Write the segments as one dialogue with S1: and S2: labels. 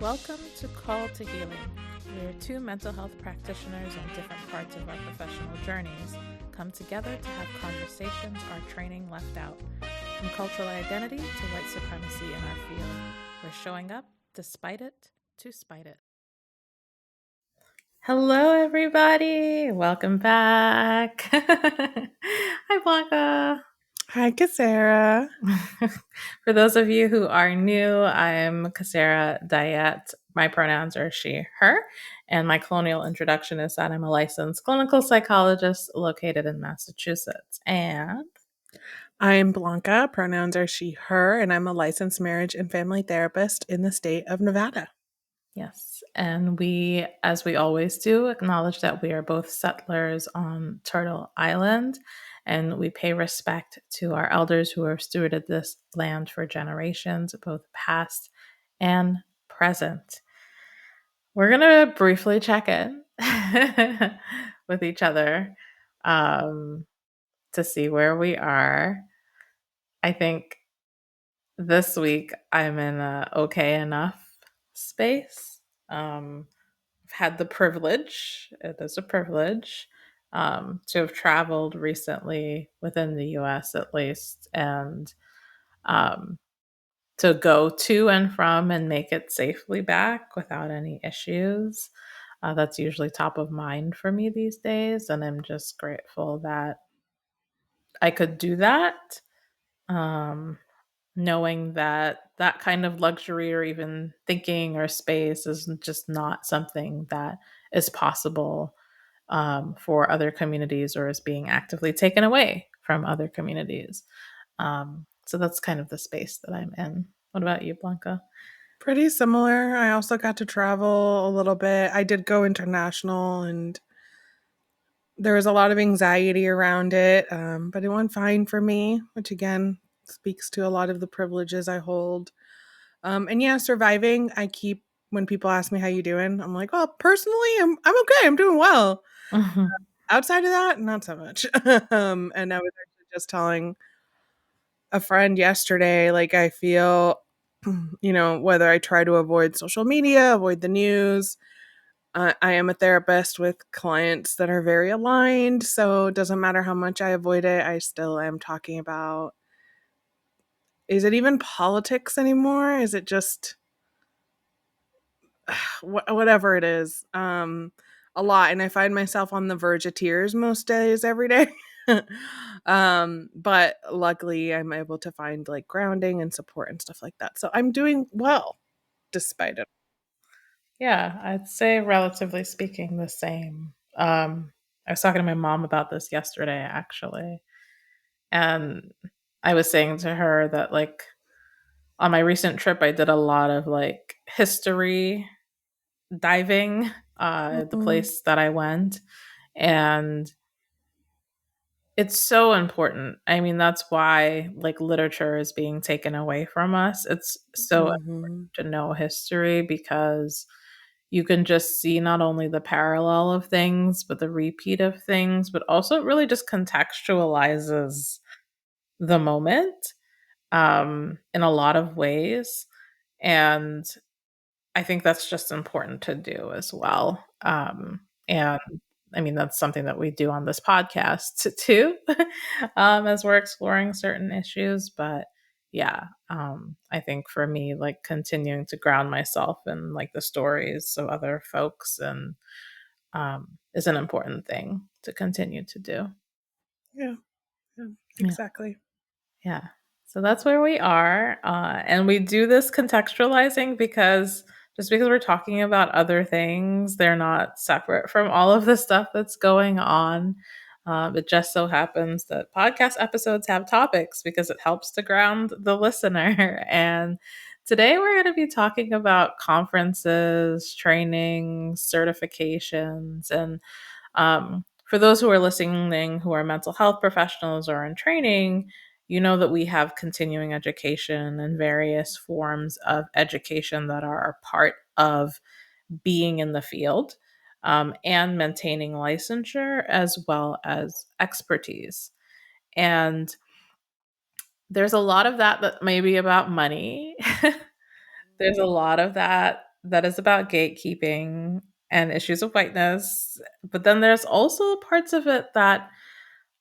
S1: Welcome to Call to Healing. We are two mental health practitioners on different parts of our professional journeys come together to have conversations our training left out. From cultural identity to white supremacy in our field, we're showing up despite it to spite it. Hello, everybody. Welcome back. Hi, Blanca.
S2: Hi, Sarah.
S1: For those of you who are new, I'm Sarah Diet. My pronouns are she, her, and my colonial introduction is that I'm a licensed clinical psychologist located in Massachusetts. And
S2: I'm Blanca. Pronouns are she, her, and I'm a licensed marriage and family therapist in the state of Nevada.
S1: yes, and we, as we always do, acknowledge that we are both settlers on Turtle Island, and we pay respect to our elders who have stewarded this land for generations, both past and present. We're going to briefly check in with each other to see where we are. I think this week I'm in a okay enough space. I've had the privilege, it is a privilege, to have traveled recently within the US at least, and um, to go to and from and make it safely back without any issues. That's usually top of mind for me these days. And I'm just grateful that I could do that, um, knowing that that kind of luxury or even thinking or space is just not something that is possible for other communities or is being actively taken away from other communities. So that's kind of the space that I'm in. What about you, Blanca?
S2: Pretty similar. I also got to travel a little bit. I did go international, and there was a lot of anxiety around it, but it went fine for me, which again speaks to a lot of the privileges I hold. And yeah, surviving. I keep when people ask me how you doing, I'm like, well, personally, I'm okay. I'm doing well.
S1: Mhm.
S2: Outside of that, not so much. And I was actually just telling a friend yesterday, like I feel, whether I try to avoid social media, avoid the news, I am a therapist with clients that are very aligned. So it doesn't matter how much I avoid it, I still am talking about, is it even politics anymore? Is it just whatever it is? A lot. And I find myself on the verge of tears most days, every day. But luckily I'm able to find like grounding and support and stuff like that. So I'm doing well despite it.
S1: Yeah, I'd say relatively speaking the same. I was talking to my mom about this yesterday, actually, and I was saying to her that like on my recent trip, I did a lot of like history diving, the
S2: Mm-hmm.
S1: place that I went, and it's so important. I mean, that's why like literature is being taken away from us. It's so
S2: Mm-hmm.
S1: to know history because you can just see not only the parallel of things, but the repeat of things, but also it really just contextualizes the moment in a lot of ways. And I think that's just important to do as well. And I mean, that's something that we do on this podcast too, as we're exploring certain issues. But yeah, I think for me, like continuing to ground myself in like the stories of other folks and is an important thing to continue to do.
S2: Yeah, yeah,
S1: Yeah.
S2: exactly.
S1: Yeah. So that's where we are. And we do this contextualizing because just because we're talking about other things, they're not separate from all of the stuff that's going on. It just so happens that podcast episodes have topics because it helps to ground the listener. And today we're going to be talking about conferences, training, certifications, and for those who are listening who are mental health professionals or in training, you know that we have continuing education and various forms of education that are a part of being in the field and maintaining licensure as well as expertise. And there's a lot of that that may be about money. There's a lot of that that is about gatekeeping and issues of whiteness. But then there's also parts of it that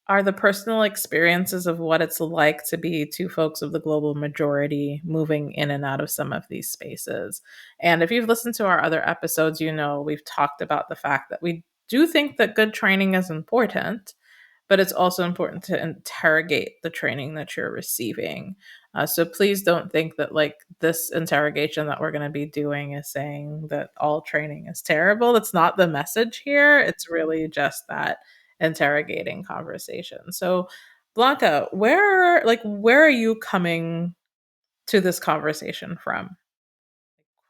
S1: are the personal experiences of what it's like to be two folks of the global majority moving in and out of some of these spaces. And if you've listened to our other episodes, you know we've talked about the fact that we do think that good training is important, but it's also important to interrogate the training that you're receiving. So please don't think that like this interrogation that we're going to be doing is saying that all training is terrible. That's not the message here. It's really just that interrogating conversation. So Blanca, where are you coming to this conversation from?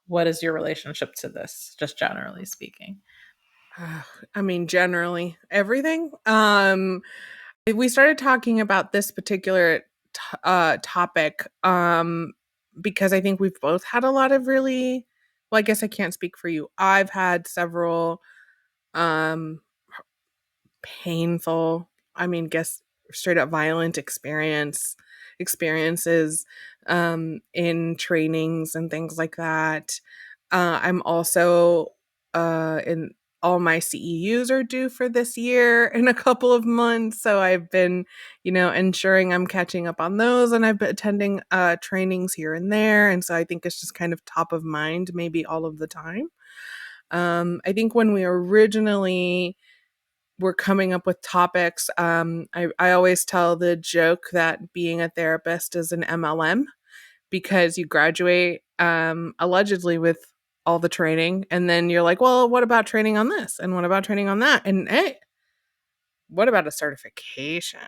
S1: What is your relationship to this, just generally speaking?
S2: I mean, generally everything. We started talking about this particular topic because I think we've both had a lot of really, well, I guess I can't speak for you. I've had several um painful, I mean, guess straight up violent experiences in trainings and things like that. I'm also in all my CEUs are due for this year in a couple of months. So I've been, ensuring I'm catching up on those, and I've been attending trainings here and there. And so I think it's just kind of top of mind, maybe all of the time. I think when we originally were coming up with topics, I always tell the joke that being a therapist is an MLM, because you graduate allegedly with all the training, and then you're like, well, what about training on this, and what about training on that, and hey, what about a certification?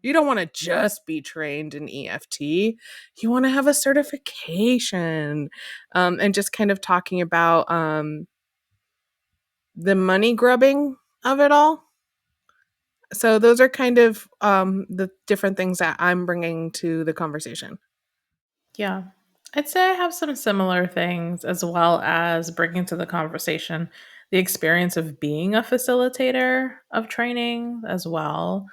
S2: You don't want to just be trained in EFT. You want to have a certification. And just kind of talking about the money grubbing of it all. So those are kind of the different things that I'm bringing to the conversation.
S1: Yeah. I'd say I have some similar things, as well as bringing to the conversation the experience of being a facilitator of training as well,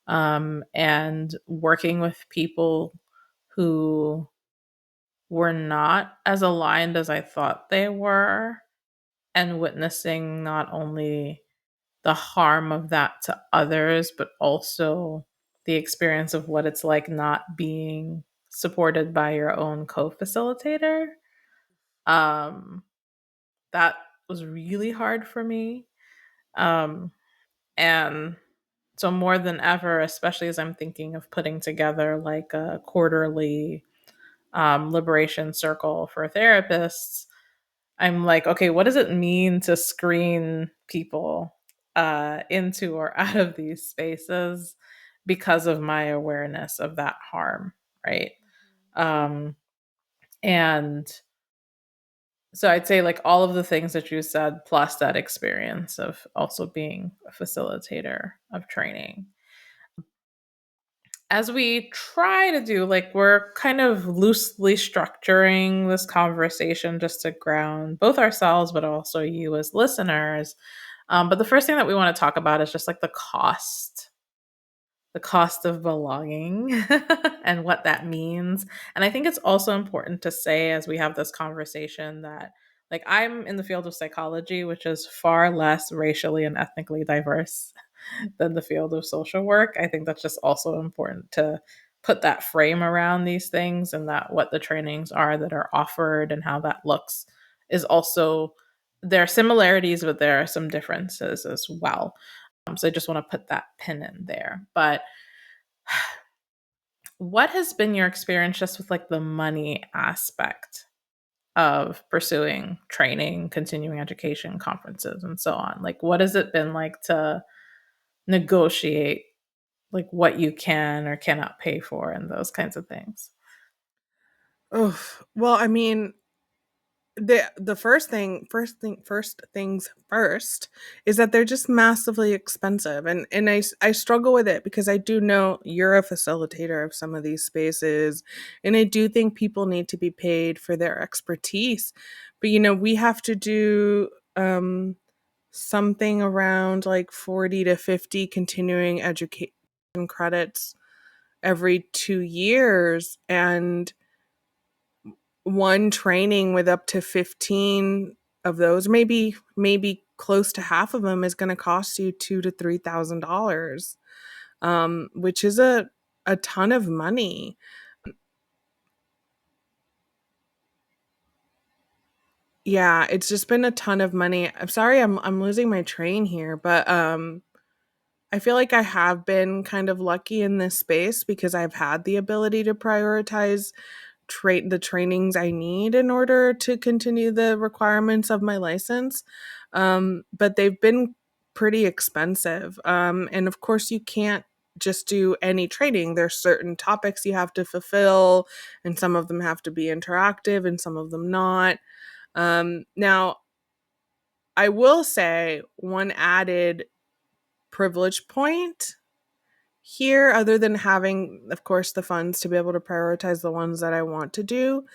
S1: and working with people who were not as aligned as I thought they were, and witnessing not only the harm of that to others, but also the experience of what it's like not being supported by your own co-facilitator. Um, that was really hard for me. Um, and so more than ever, especially as I'm thinking of putting together like a quarterly liberation circle for therapists, I'm like, okay, what does it mean to screen people into or out of these spaces because of my awareness of that harm, right? Um, and so I'd say like all of the things that you said, plus that experience of also being a facilitator of training. As we try to do, like, we're kind of loosely structuring this conversation just to ground both ourselves, but also you as listeners. But the first thing that we want to talk about is just like the cost of belonging and what that means. And I think it's also important to say as we have this conversation that like I'm in the field of psychology, which is far less racially and ethnically diverse than the field of social work. I think that's just also important to put that frame around these things, and that what the trainings are that are offered and how that looks is also, there are similarities, but there are some differences as well. So I just want to put that pin in there. But what has been your experience just with like the money aspect of pursuing training, continuing education, conferences, and so on? Like, what has it been like to negotiate like what you can or cannot pay for and those kinds of things?
S2: Oh, well, I mean, the first things first is that they're just massively expensive, and I struggle with it because I do know you're a facilitator of some of these spaces, and I do think people need to be paid for their expertise, but we have to do something around like 40 to 50 continuing education credits every 2 years, and one training with up to 15 of those, maybe close to half of them, is going to cost you $2,000 to $3,000, which is a ton of money. Yeah, it's just been a ton of money. I'm sorry, I'm losing my train here, but I feel like I have been kind of lucky in this space because I've had the ability to prioritize the trainings I need in order to continue the requirements of my license. But they've been pretty expensive. And of course, you can't just do any training. There's certain topics you have to fulfill, and some of them have to be interactive and some of them not. Now, I will say one added privilege point here, other than having, of course, the funds to be able to prioritize the ones that I want to do,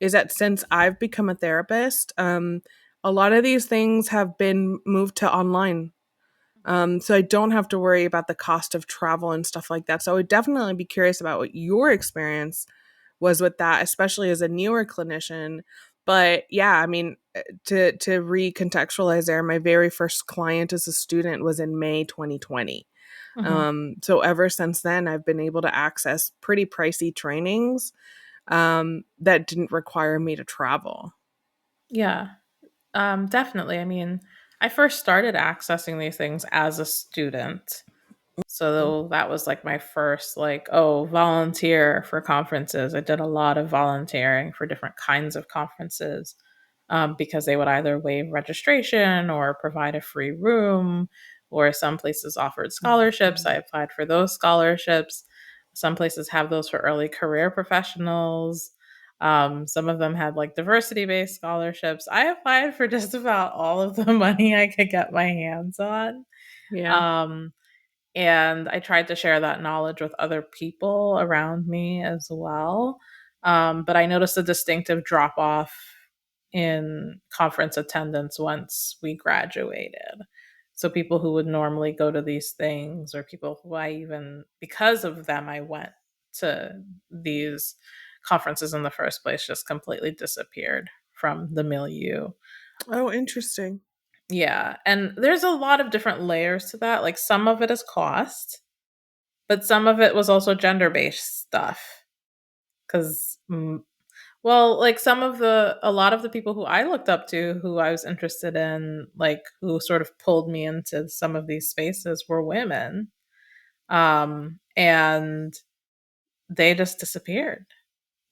S2: is that since I've become a therapist, a lot of these things have been moved to online. So I don't have to worry about the cost of travel and stuff like that. So I would definitely be curious about what your experience was with that, especially as a newer clinician. But yeah, I mean, to recontextualize there, my very first client as a student was in May 2020.
S1: Mhm.
S2: So ever since then, I've been able to access pretty pricey trainings that didn't require me to travel.
S1: Yeah. Definitely. I mean, I first started accessing these things as a student. So that was like my first, like, oh, volunteer for conferences. I did a lot of volunteering for different kinds of conferences, because they would either waive registration or provide a free room, or some places offered scholarships. I applied for those scholarships. Some places have those for early career professionals. Some of them had like diversity based scholarships. I applied for just about all of the money I could get my hands on.
S2: Yeah.
S1: Um, and I tried to share that knowledge with other people around me as well. But I noticed a distinctive drop off in conference attendance once we graduated. So people who would normally go to these things, or people who I even, because of them, I went to these conferences in the first place, just completely disappeared from the milieu.
S2: Oh, interesting.
S1: Yeah. And there's a lot of different layers to that. Like some of it is cost, but some of it was also gender based stuff. Because, well, like a lot of the people who I looked up to, who I was interested in, like who sort of pulled me into some of these spaces were women. And they just disappeared.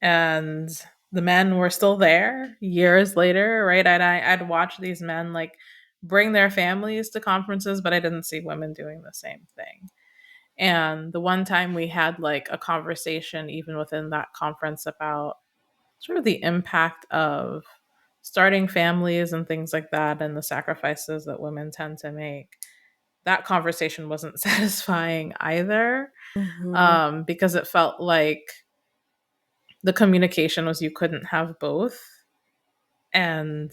S1: And the men were still there years later, right? I'd watch these men like bring their families to conferences, but I didn't see women doing the same thing. And the one time we had like a conversation, even within that conference, about sort of the impact of starting families and things like that, and the sacrifices that women tend to make. That conversation wasn't satisfying either,
S2: Hmm.
S1: because it felt like the communication was you couldn't have both. And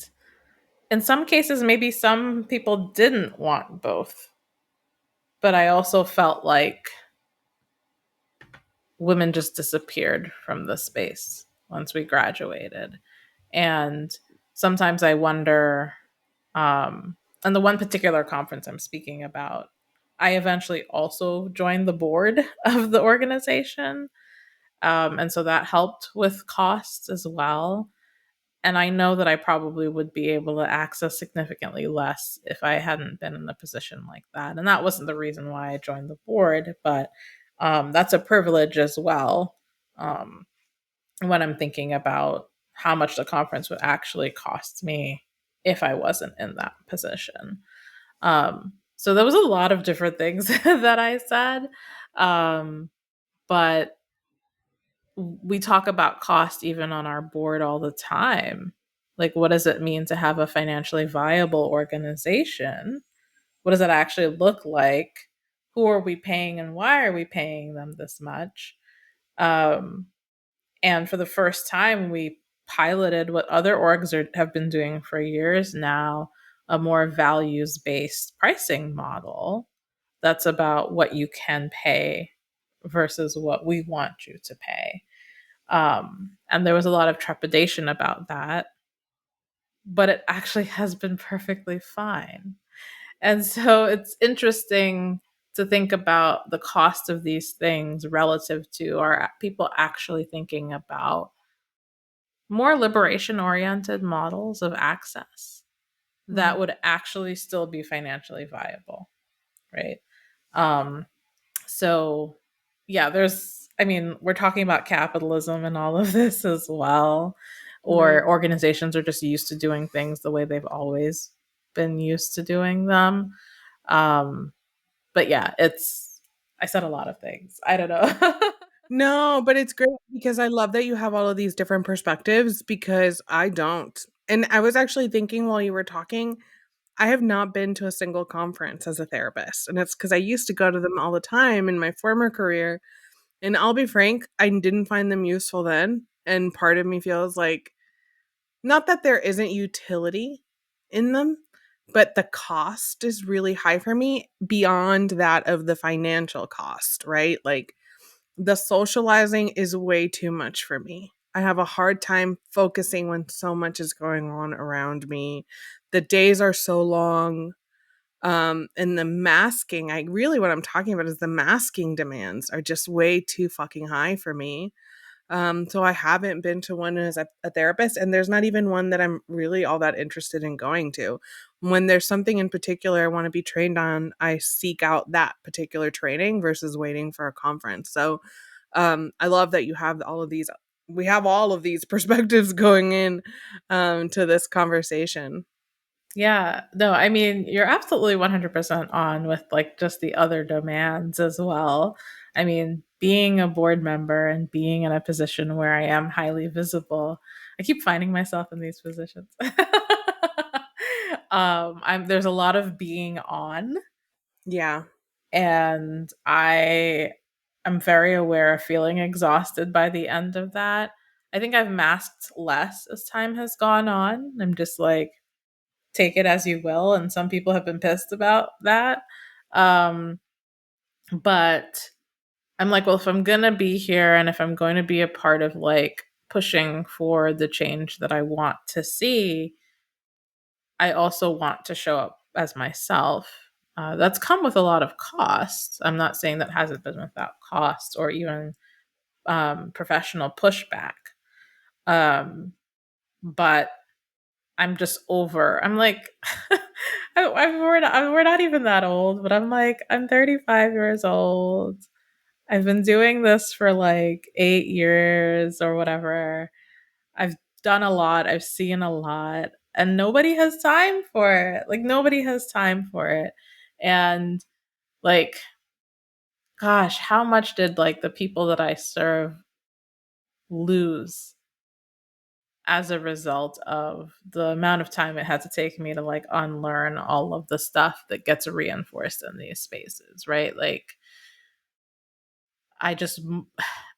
S1: in some cases, maybe some people didn't want both. But I also felt like women just disappeared from the space once we graduated. And sometimes I wonder, and the one particular conference I'm speaking about, I eventually also joined the board of the organization. And so that helped with costs as well. And I know that I probably would be able to access significantly less if I hadn't been in a position like that. And that wasn't the reason why I joined the board, but that's a privilege as well. Um, when I'm thinking about how much the conference would actually cost me if I wasn't in that position. So there was a lot of different things that I said. But we talk about cost even on our board all the time. Like, what does it mean to have a financially viable organization? What does that actually look like? Who are we paying and why are we paying them this much? Um, and for the first time, we piloted what other have been doing for years now, a more values based pricing model that's about what you can pay versus what we want you to pay. And there was a lot of trepidation about that, but it actually has been perfectly fine. And so it's interesting to think about the cost of these things relative to are people actually thinking about more liberation oriented models of access
S2: Mhm.
S1: that would actually still be financially viable, right? Um, so, yeah, I mean, we're talking about capitalism and all of this as well,
S2: Right.
S1: or organizations are just used to doing things the way they've always been used to doing them. Um, but yeah, I said a lot of things. I don't know.
S2: No, but it's great because I love that you have all of these different perspectives because I don't. And I was actually thinking while you were talking, I have not been to a single conference as a therapist. And it's because I used to go to them all the time in my former career. And I'll be frank, I didn't find them useful then. And part of me feels like not that there isn't utility in them, but the cost is really high for me beyond that of the financial cost, right? Like the socializing is way too much for me. I have a hard time focusing when so much is going on around me. The days are so long. And the masking, I really what I'm talking about is the masking demands are just way too fucking high for me. So I haven't been to one as a therapist, and there's not even one that I'm really all that interested in going to. When there's something in particular I want to be trained on, I seek out that particular training versus waiting for a conference. So I love that you have all of these. We have all of these perspectives going in to this conversation.
S1: Yeah, no, I mean, you're absolutely 100% on with like just the other demands as well. I mean, being a board member and being in a position where I am highly visible, I keep finding myself in these positions. There's a lot of being on,
S2: Yeah.
S1: and I am very aware of feeling exhausted by the end of that. I think I've masked less as time has gone on. I'm just like, take it as you will, and some people have been pissed about that. um but I'm like, well, if I'm gonna be here and if I'm going to be a part of like pushing for the change that I want to see, I also want to show up as myself. That's come with a lot of costs. I'm not saying that hasn't been without cost or even professional pushback. But I'm just over. I'm like, we're not even that old, but I'm like, I'm 35 years old. I've been doing this for like 8 years or whatever. I've done a lot. I've seen a lot, and nobody has time for it. Like nobody has time for it. And like, gosh, how much did like the people that I serve lose as a result of the amount of time it had to take me to like unlearn all of the stuff that gets reinforced in these spaces, right? Like I just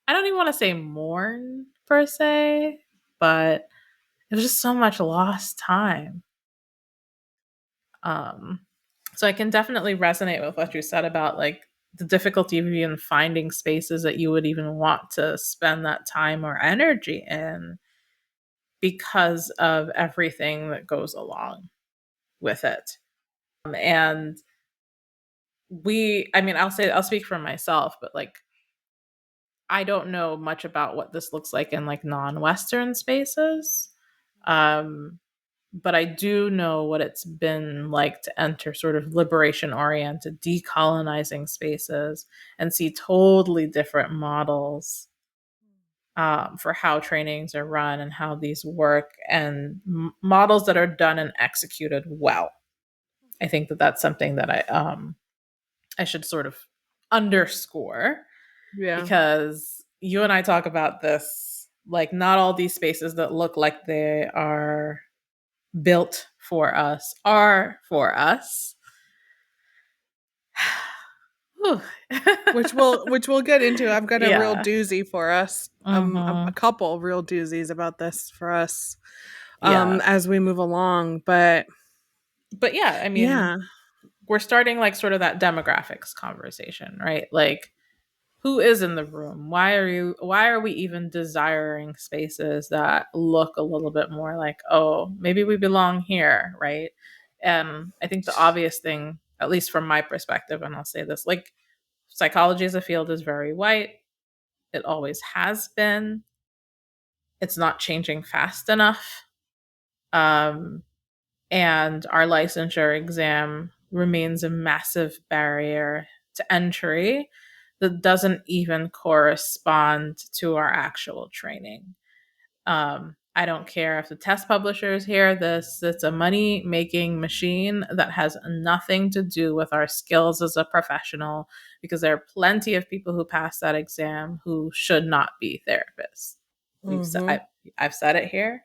S1: I don't even want to say mourn per se, but it was just so much lost time. um so I can definitely resonate with what you said about like the difficulty of even finding spaces that you would even want to spend that time or energy in because of everything that goes along with it. And I mean, I'll speak for myself, but like, I don't know much about what this looks like in like non-Western spaces. Um, but I do know what it's been like to enter sort of liberation oriented, decolonizing spaces and see totally different models for how trainings are run and how these work, and models that are done and executed well. I think that that's something that I should sort of underscore,
S2: Yeah.
S1: because you and I talk about this, like not all these spaces that look like they are built for us are for us. Whew.
S2: Which we'll get into. I've got a real
S1: Yeah.
S2: doozy for us. A
S1: Hmm.
S2: couple real doozies about this for us
S1: Yeah.
S2: as we move along. But
S1: But yeah, I mean,
S2: yeah.
S1: we're starting like sort of that demographics conversation, right? Like who is in the room? Why are we even desiring spaces that look a little bit more like, oh, maybe we belong here, right? And I think the obvious thing, at least from my perspective, and I'll say this, like, psychology as a field is very white. It always has been. It's not changing fast enough. Um, and our licensure exam remains a massive barrier to entry that doesn't even correspond to our actual training. I don't care if the test publishers hear this. It's a money making machine that has nothing to do with our skills as a professional, because there are plenty of people who pass that exam who should not be therapists. We've
S2: Mm-hmm.
S1: I've said it here,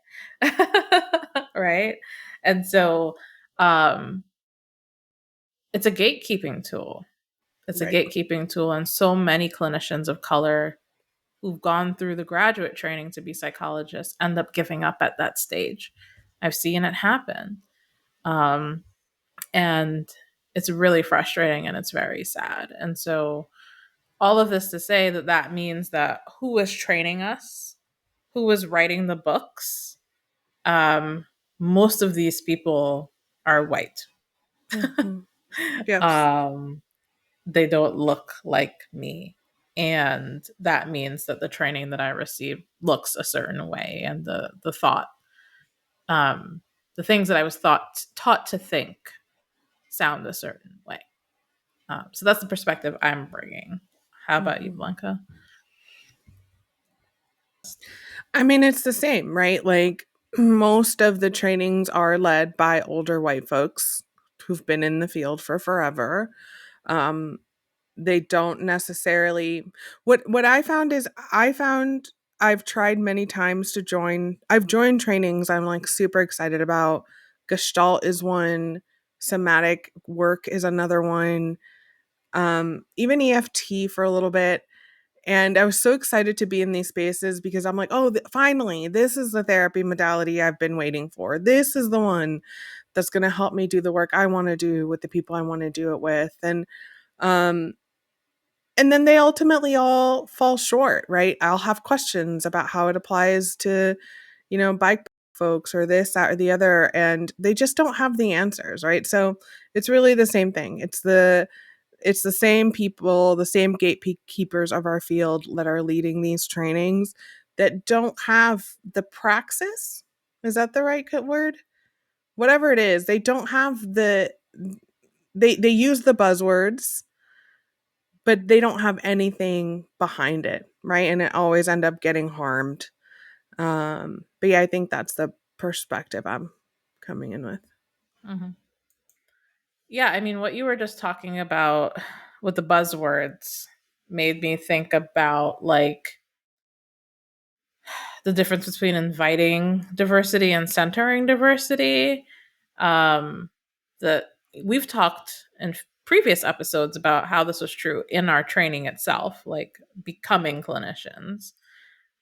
S1: right? And so um, it's a gatekeeping tool. It's a
S2: Right.
S1: gatekeeping tool, and so many clinicians of color who've gone through the graduate training to be psychologists end up giving up at that stage. I've seen it happen. Um, and it's really frustrating and it's very sad. And so, all of this to say that that means that who is training us, who is writing the books, um, most of these people are white.
S2: Mm-hmm. Yes.
S1: um, they don't look like me. And that means that the training that I received looks a certain way, and the thought, um, the things that I was taught to think sound a certain way. So that's the perspective I'm bringing. How about you,
S2: Mm-hmm.
S1: Blanca?
S2: I mean, it's the same, right? Like most of the trainings are led by older white folks who've been in the field for forever. Um, they don't necessarily what I found is I've tried many times to join. I've joined trainings I'm like super excited about. Gestalt is one, somatic work is another one. Even EFT for a little bit. And I was so excited to be in these spaces because I'm like, oh, finally, this is the therapy modality I've been waiting for. This is the one that's going to help me do the work I want to do with the people I want to do it with. Um, and then they ultimately all fall short, right? I'll have questions about how it applies to, bike folks or this, that, or the other, and they just don't have the answers, right? So it's really the same thing. It's the same people, the same gatekeepers of our field that are leading these trainings that don't have the praxis. Is that the right word? Whatever it is, they don't have they use the buzzwords, but they don't have anything behind it, right? And it always end up getting harmed. But yeah, I think that's the perspective I'm coming in with.
S1: Mm-hmm. Yeah, I mean, what you were just talking about with the buzzwords made me think about, like, the difference between inviting diversity and centering diversity. Um, that we've talked in previous episodes about how this was true in our training itself, like becoming clinicians.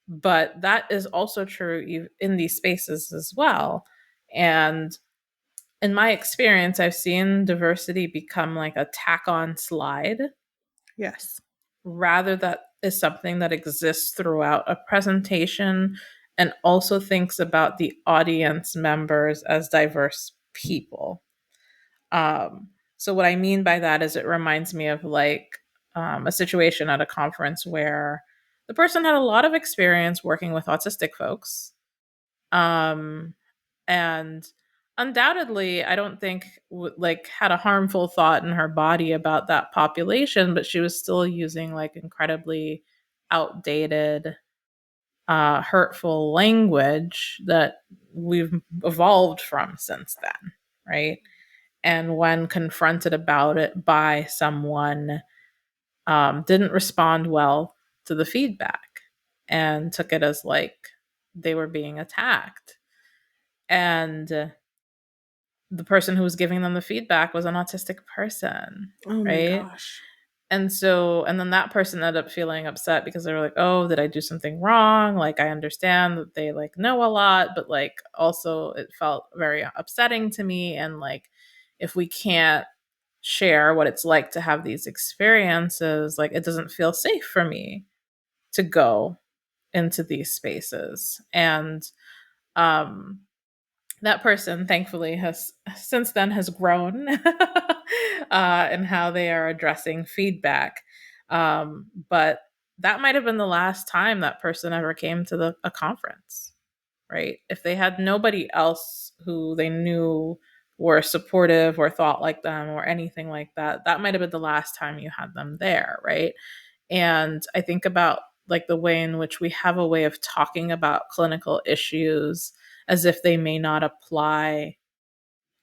S1: But that is also true in these spaces as well. And in my experience, I've seen diversity become like a tack on slide
S2: Yes.
S1: rather that is something that exists throughout a presentation, and also thinks about the audience members as diverse people. So what I mean by that is it reminds me of, like, a situation at a conference where the person had a lot of experience working with autistic folks, um, and undoubtedly, I don't think like had a harmful thought in her body about that population, but she was still using like incredibly outdated, hurtful language that we've evolved from since then, right? And when confronted about it by someone, didn't respond well to the feedback and took it as like they were being attacked. And the person who was giving them the feedback was an autistic person,
S2: Oh my
S1: right?
S2: gosh.
S1: And then that person ended up feeling upset because they were like, oh, did I do something wrong? Like, I understand that they like know a lot, but like also it felt very upsetting to me. And like, if we can't share what it's like to have these experiences, like it doesn't feel safe for me to go into these spaces. And um that person thankfully has since then has grown in how they are addressing feedback. But that might have been the last time that person ever came to a conference, right? If they had nobody else who they knew were supportive or thought like them or anything like that, that might have been the last time you had them there, right? And I think about like the way in which we have a way of talking about clinical issues as if they may not apply,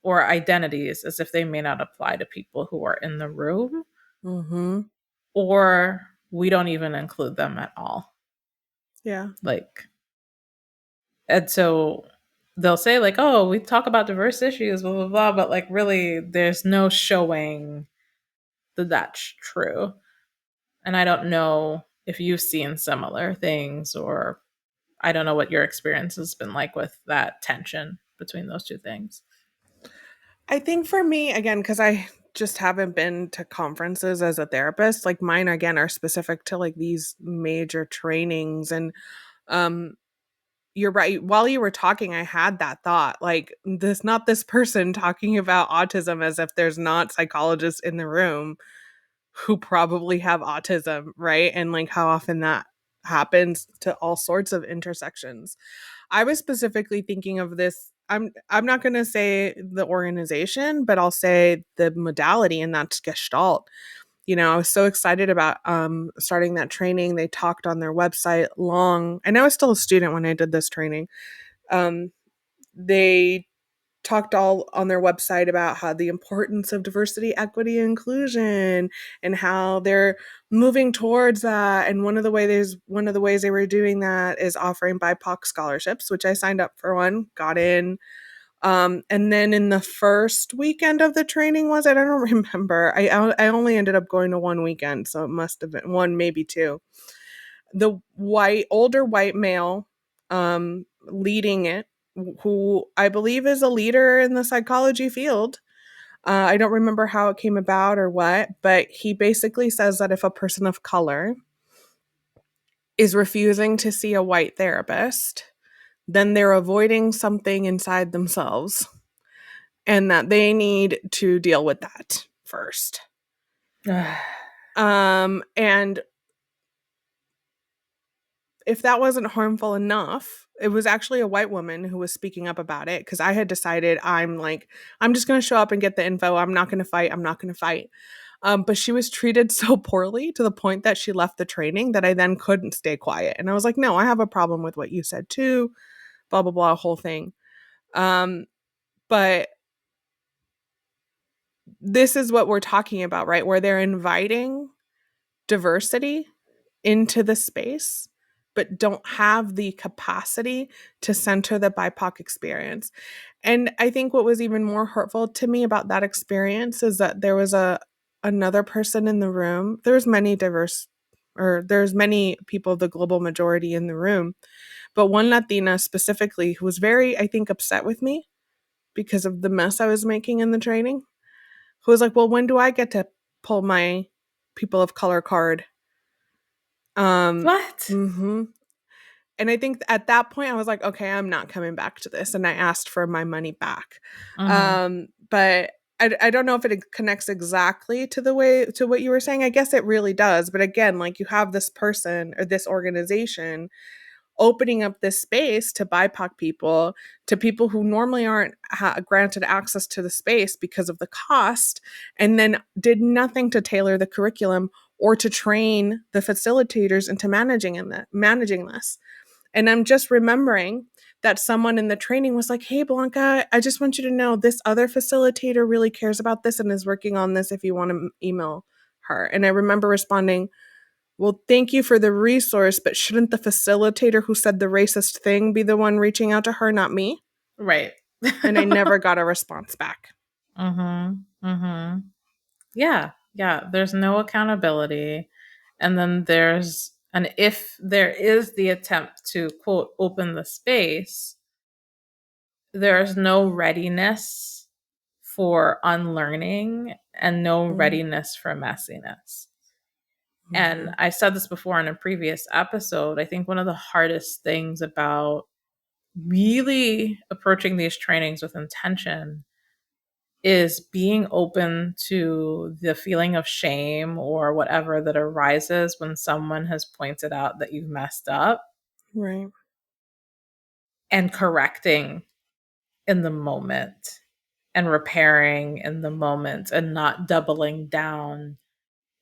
S1: or identities as if they may not apply to people who are in the room,
S2: Mhm.
S1: or we don't even include them at all.
S2: Yeah.
S1: Like, and so they'll say like, "Oh, we talk about diverse issues, blah blah blah," but like really, there's no showing that that's true. And I don't know if you've seen similar things, or I don't know what your experience has been like with that tension between those two things.
S2: I think for me, again, because I just haven't been to conferences as a therapist, like mine again are specific to like these major trainings. And um you're right. While you were talking, I had that thought, like this not this person talking about autism as if there's not psychologists in the room who probably have autism, right? And like how often that happens to all sorts of intersections. I was specifically thinking of this. I'm not going to say the organization, but I'll say the modality, and that's Gestalt. I was so excited about starting that training. They talked on their website long, and I was still a student when I did this training. They talked all on their website about how the importance of diversity, equity, and inclusion, and how they're moving towards that. And one of the ways they were doing that is offering BIPOC scholarships, which I signed up for one, got in. And then in the first weekend of the training I don't remember. I only ended up going to one weekend, so it must have been one, maybe two. The older white male leading it, who I believe is a leader in the psychology field. I don't remember how it came about or what, but he basically says that if a person of color is refusing to see a white therapist, then they're avoiding something inside themselves and that they need to deal with that first. And if that wasn't harmful enough, it was actually a white woman who was speaking up about it, because I had decided I'm just going to show up and get the info. I'm not going to fight. I'm not going to fight. But she was treated so poorly to the point that she left the training that I then couldn't stay quiet. And I was like, no, I have a problem with what you said too, blah, blah, blah, whole thing. But this is what we're talking about, right? Where they're inviting diversity into the space, but don't have the capacity to center the BIPOC experience. And I think what was even more hurtful to me about that experience is that there was another person in the room. There's many people of the global majority in the room, but one Latina specifically who was very, I think, upset with me because of the mess I was making in the training, who was like, well, when do I get to pull my people of color card?
S1: What?
S2: Mhm. And I think at that point I was like, okay, I'm not coming back to this. And I asked for my money back.
S1: Mm-hmm.
S2: But I don't know if it connects exactly to the way to what you were saying. I guess it really does. But again, like you have this person or this organization opening up this space to BIPOC people, to people who normally aren't granted access to the space because of the cost, and then did nothing to tailor the curriculum or to train the facilitators into managing this. And I'm just remembering that someone in the training was like, hey, Blanca, I just want you to know this other facilitator really cares about this and is working on this if you want to email her. And I remember responding, well, thank you for the resource, but shouldn't the facilitator who said the racist thing be the one reaching out to her, not me?
S1: Right.
S2: And I never got a response back.
S1: Mm-hmm. Mm-hmm. Yeah. Yeah. There's no accountability. And then and if there is the attempt to quote open the space, there's no readiness for unlearning and no readiness for messiness. And
S2: Mm-hmm.
S1: I said this before in a previous episode. I think one of the hardest things about really approaching these trainings with intention is being open to the feeling of shame or whatever that arises when someone has pointed out that you've messed up,
S2: Right.
S1: and correcting in the moment and repairing in the moment and not doubling down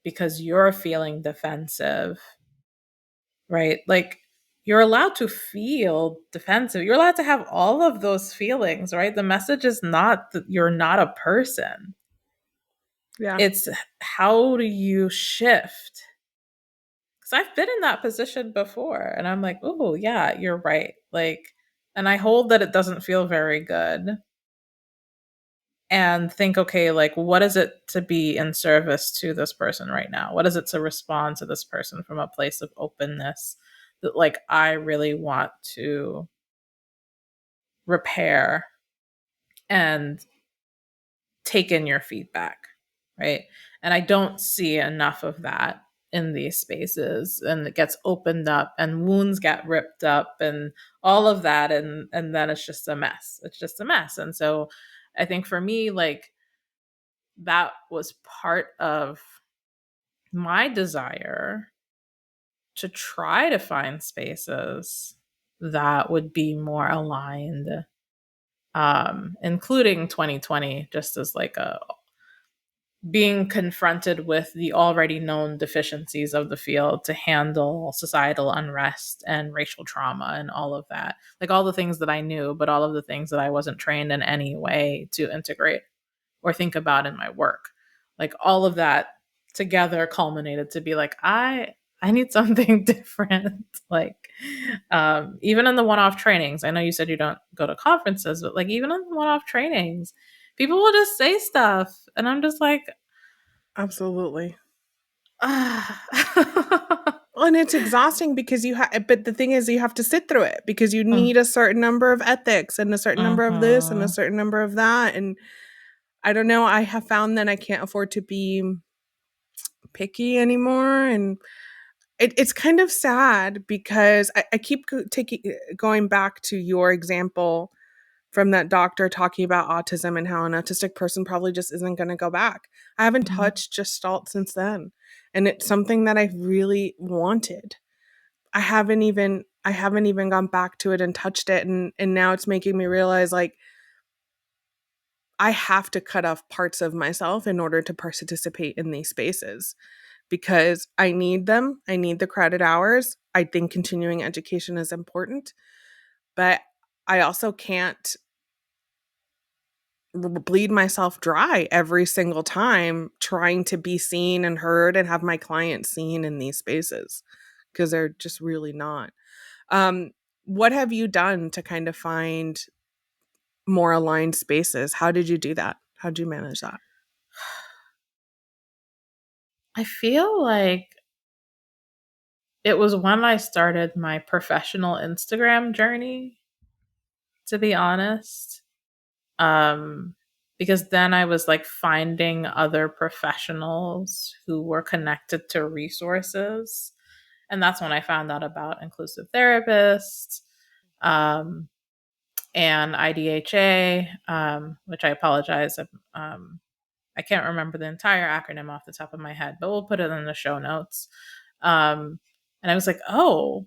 S1: because you're feeling defensive, right? Like, you're allowed to feel defensive. You're allowed to have all of those feelings, right? The message is not that you're not a person.
S2: Yeah.
S1: It's how do you shift? Because I've been in that position before and I'm like, oh, yeah, you're right. Like, and I hold that it doesn't feel very good and think, okay, like, what is it to be in service to this person right now? What is it to respond to this person from a place of openness that, like, I really want to repair and take in your feedback, right? And I don't see enough of that in these spaces, and it gets opened up and wounds get ripped up and all of that, and then it's just a mess. It's just a mess. And so I think for me, like, that was part of my desire to try to find spaces that would be more aligned, including 2020, just as like a being confronted with the already known deficiencies of the field to handle societal unrest and racial trauma and all of that. Like, all the things that I knew, but all of the things that I wasn't trained in any way to integrate or think about in my work. Like, all of that together culminated to be like, I need something different. Like, even in the one-off trainings, I know you said you don't go to conferences, but like, even in the one-off trainings, people will just say stuff and I'm just like,
S2: Absolutely.
S1: ah.
S2: Well, and it's exhausting because but the thing is, you have to sit through it because you
S1: Mm,
S2: need a certain number of ethics and a certain number of this and a
S1: mhm.
S2: certain number of that. And I don't know, I have found that I can't afford to be picky anymore. And it's kind of sad because I keep going back to your example from that doctor talking about autism and how an autistic person probably just isn't going to go back. I haven't
S1: Mhm.
S2: touched Gestalt since then. And it's something that I really wanted. I haven't even gone back to it and touched it, and now it's making me realize, like, I have to cut off parts of myself in order to participate in these spaces because I need them. I need the credit hours. I think continuing education is important, but I also can't bleed myself dry every single time trying to be seen and heard and have my clients seen in these spaces because they're just really not. Um, what have you done to kind of find more aligned spaces? How did you do that? How did you manage that?
S1: I feel like it was when I started my professional Instagram journey, to be honest. Um, because then I was like finding other professionals who were connected to resources. And that's when I found out about inclusive therapists, um, and IDHA, which I apologize. I can't remember the entire acronym off the top of my head, but we'll put it in the show notes. Um, and I was like, oh,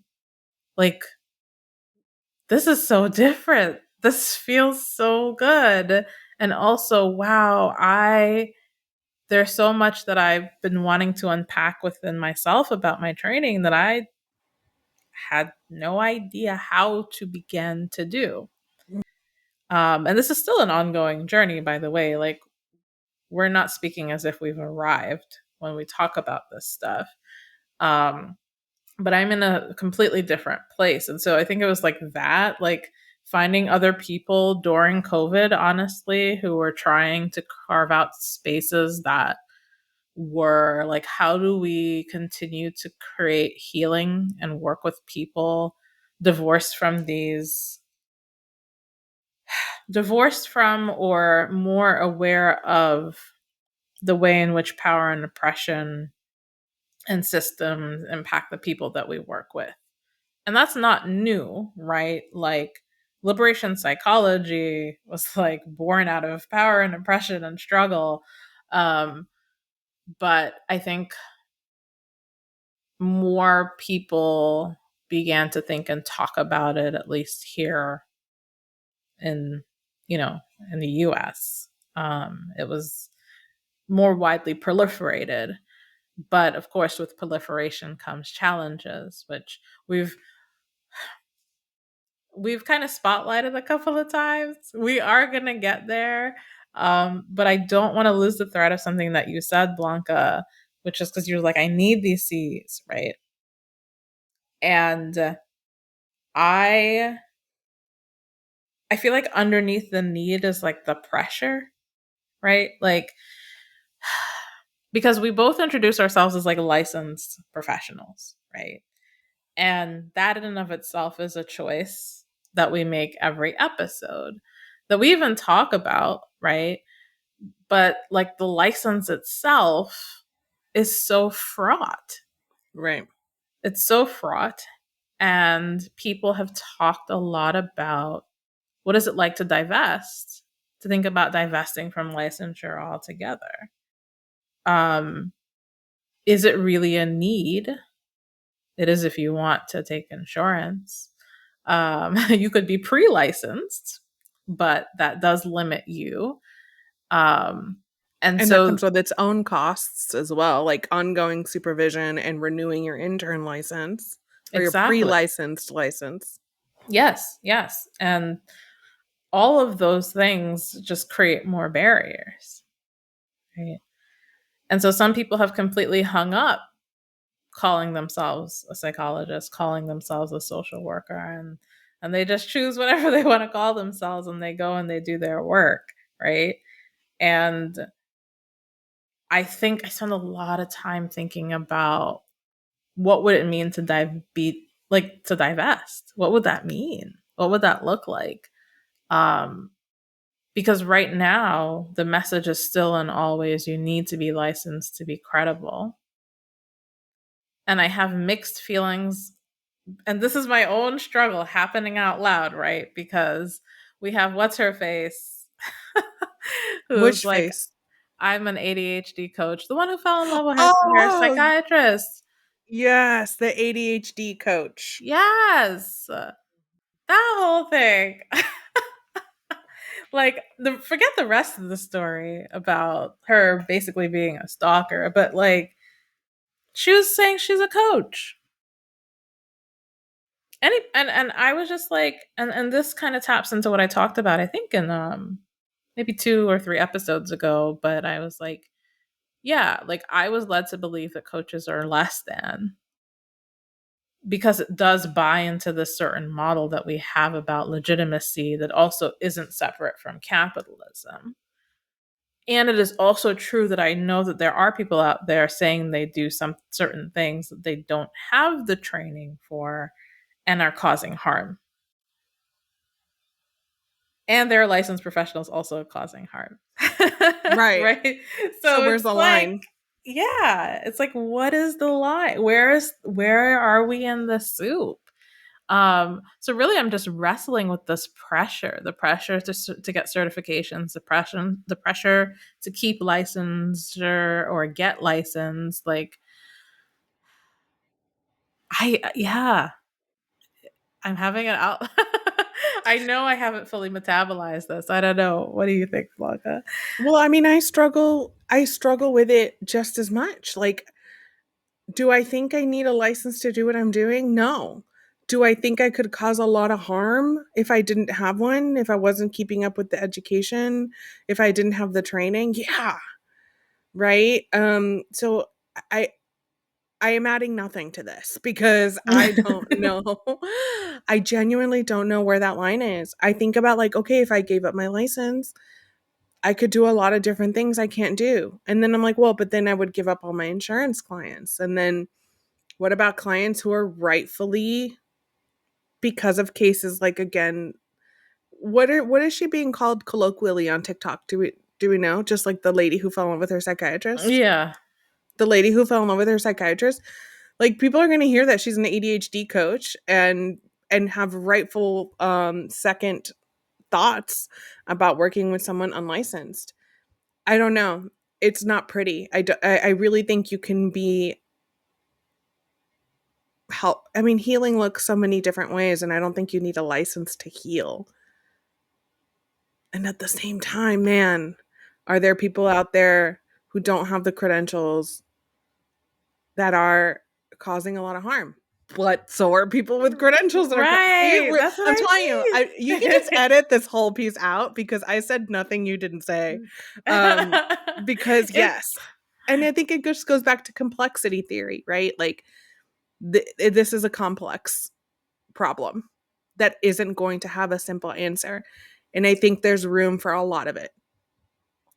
S1: like, this is so different. This feels so good. And also, wow, there's so much that I've been wanting to unpack within myself about my training that I had no idea how to begin to do. And this is still an ongoing journey, by the way. Like, we're not speaking as if we've arrived when we talk about this stuff. Um, but I'm in a completely different place. And so I think it was like that, like finding other people during COVID, honestly, who were trying to carve out spaces that were like, how do we continue to create healing and work with people divorced from divorced from or more aware of the way in which power and oppression and systems impact the people that we work with. And that's not new, right? Like liberation psychology was like born out of power and oppression and struggle. Um, but I think more people began to think and talk about it, at least here in, you know, in the US. It was more widely proliferated. But of course, with proliferation comes challenges, which we've kind of spotlighted a couple of times. We are gonna get there, but I don't want to lose the thread of something that you said, Blanca, which is because you're like, I need these C's, right? And I I feel like underneath the need is like the pressure, right? Like because we both introduce ourselves as like licensed professionals, right? And that in and of itself is a choice that we make every episode that we even talk about, right? But like the license itself is so fraught.
S2: Right.
S1: It's so fraught. And people have talked a lot about what is it like to divest, to think about divesting from licensure altogether. Um, is it really a need? It is if you want to take insurance. You could be pre-licensed, but that does limit you. Um, and
S2: And that
S1: so,
S2: comes with its own costs as well, like ongoing supervision and renewing your intern license or your
S1: exactly.
S2: pre-licensed license.
S1: Yes, yes. And all of those things just create more barriers, right? And so some people have completely hung up calling themselves a psychologist, calling themselves a social worker, and they just choose whatever they want to call themselves and they go and they do their work, right? And I think I spend a lot of time thinking about what would it mean to to divest? What would that mean? What would that look like? Um, because right now the message is still and always you need to be licensed to be credible. And I have mixed feelings, and this is my own struggle happening out loud, right? Because we have what's her face who's
S2: Which
S1: like,
S2: face?
S1: I'm an ADHD coach, the one who fell in love with her
S2: Oh,
S1: psychiatrist.
S2: yes, the ADHD coach.
S1: Yes. That whole thing. Like forget the rest of the story about her basically being a stalker, but like she was saying she's a coach. And I was just like, and this kind of taps into what I talked about, I think in maybe 2 or 3 episodes ago, but I was like, yeah, like I was led to believe that coaches are less than, because it does buy into this certain model that we have about legitimacy that also isn't separate from capitalism. And it is also true that I know that there are people out there saying they do some certain things that they don't have the training for and are causing harm. And there are licensed professionals also causing harm.
S2: Right.
S1: Right?
S2: So
S1: So
S2: where's
S1: it's
S2: the
S1: like,
S2: line?
S1: yeah, it's like, what is the line? Where are we in the soup? So really I'm just wrestling with this pressure, the pressure to get certifications, the pressure to keep licensure or get licensed. Like yeah, I'm having it out. I know I haven't fully metabolized this. I don't know. What do you think, Blanca?
S2: Well, I mean, I struggle with it just as much. Like, do I think I need a license to do what I'm doing? No. Do I think I could cause a lot of harm if I didn't have one, if I wasn't keeping up with the education, if I didn't have the training? Yeah. Right? So I I am adding nothing to this because I don't know. I genuinely don't know where that line is. I think about like, okay, if I gave up my license, I could do a lot of different things I can't do. And then I'm like, well, but then I would give up all my insurance clients. And then what about clients who are rightfully, because of cases like, again, what is she being called colloquially on TikTok? Do we know? Just like the lady who fell in love with her psychiatrist?
S1: Yeah.
S2: The lady who fell in love with her psychiatrist? Like, people are going to hear that she's an ADHD coach and have rightful second thoughts about working with someone unlicensed. I don't know. It's not pretty. I really think you can be help. I mean, healing looks so many different ways, and I don't think you need a license to heal. And at the same time, man, are there people out there who don't have the credentials that are causing a lot of harm? But so are people with credentials that are
S1: Right. That's what
S2: I'm
S1: I
S2: telling you, you can just edit this whole piece out because I said nothing you didn't say.
S1: mean.
S2: Because
S1: It
S2: yes, and I think it just goes back to complexity theory, right? Like, this is a complex problem that isn't going to have a simple answer, and I think there's room for a lot of it.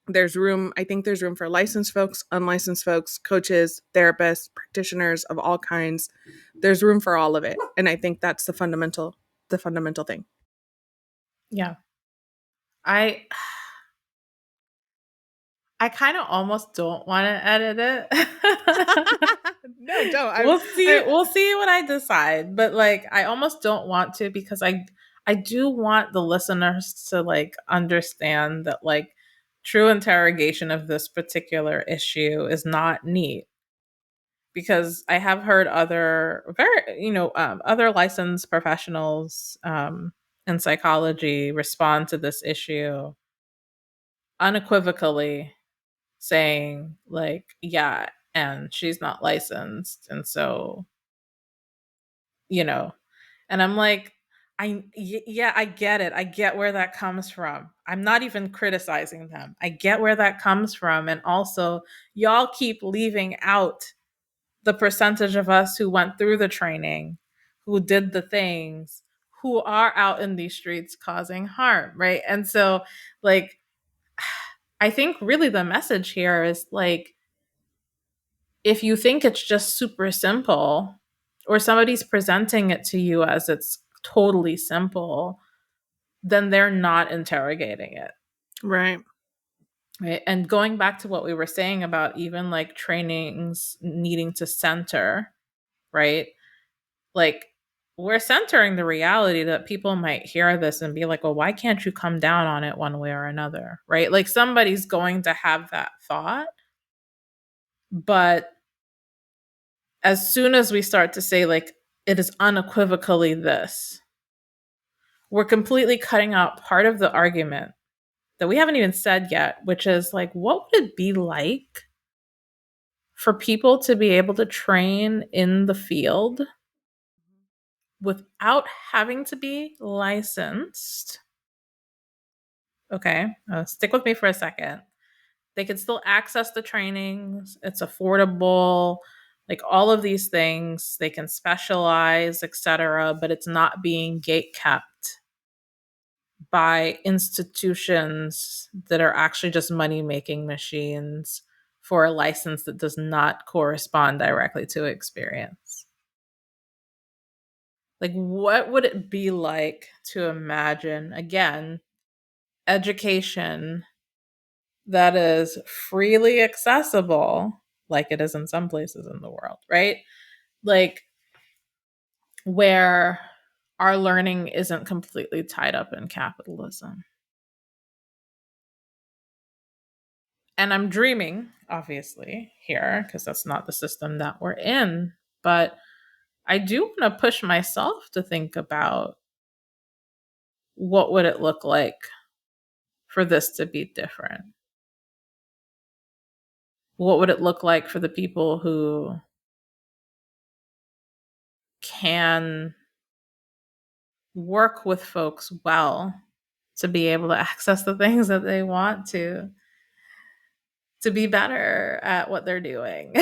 S2: I think there's room for licensed folks, unlicensed folks, coaches, therapists, practitioners of all kinds. There's room for all of it, and I think that's the fundamental thing.
S1: yeah. I I kind of almost don't want to edit it.
S2: No, don't.
S1: We'll see. We'll see what I decide. But like, I almost don't want to because I do want the listeners to like understand that like true interrogation of this particular issue is not neat. Because I have heard other other licensed professionals in psychology respond to this issue unequivocally, saying like, yeah, and she's not licensed, and so you know and I'm like, yeah, I get it. I get where that comes from. I'm not even criticizing them. I get where that comes from. And also, y'all keep leaving out the percentage of us who went through the training, who did the things, who are out in these streets causing harm, right? And so, like, I think really the message here is like, if you think it's just super simple, or somebody's presenting it to you as it's totally simple, then they're not interrogating it.
S2: Right.
S1: Right. And going back to what we were saying about even like trainings needing to center, right? Like, we're centering the reality that people might hear this and be like, well, why can't you come down on it one way or another? Right. Like, somebody's going to have that thought. But as soon as we start to say, like, it is unequivocally this, we're completely cutting out part of the argument that we haven't even said yet, which is like, what would it be like for people to be able to train in the field without having to be licensed? Okay, stick with me for a second. They can still access the trainings, it's affordable, like all of these things. They can specialize, etc., but it's not being gate kept by institutions that are actually just money making machines for a license that does not correspond directly to experience. Like, what would it be like to imagine, again, education that is freely accessible, like it is in some places in the world, right? Like, where our learning isn't completely tied up in capitalism. And I'm dreaming, obviously, here, because that's not the system that we're in. But I do want to push myself to think about, what would it look like for this to be different? What would it look like for the people who can work with folks well to be able to access the things that they want to be better at what they're doing?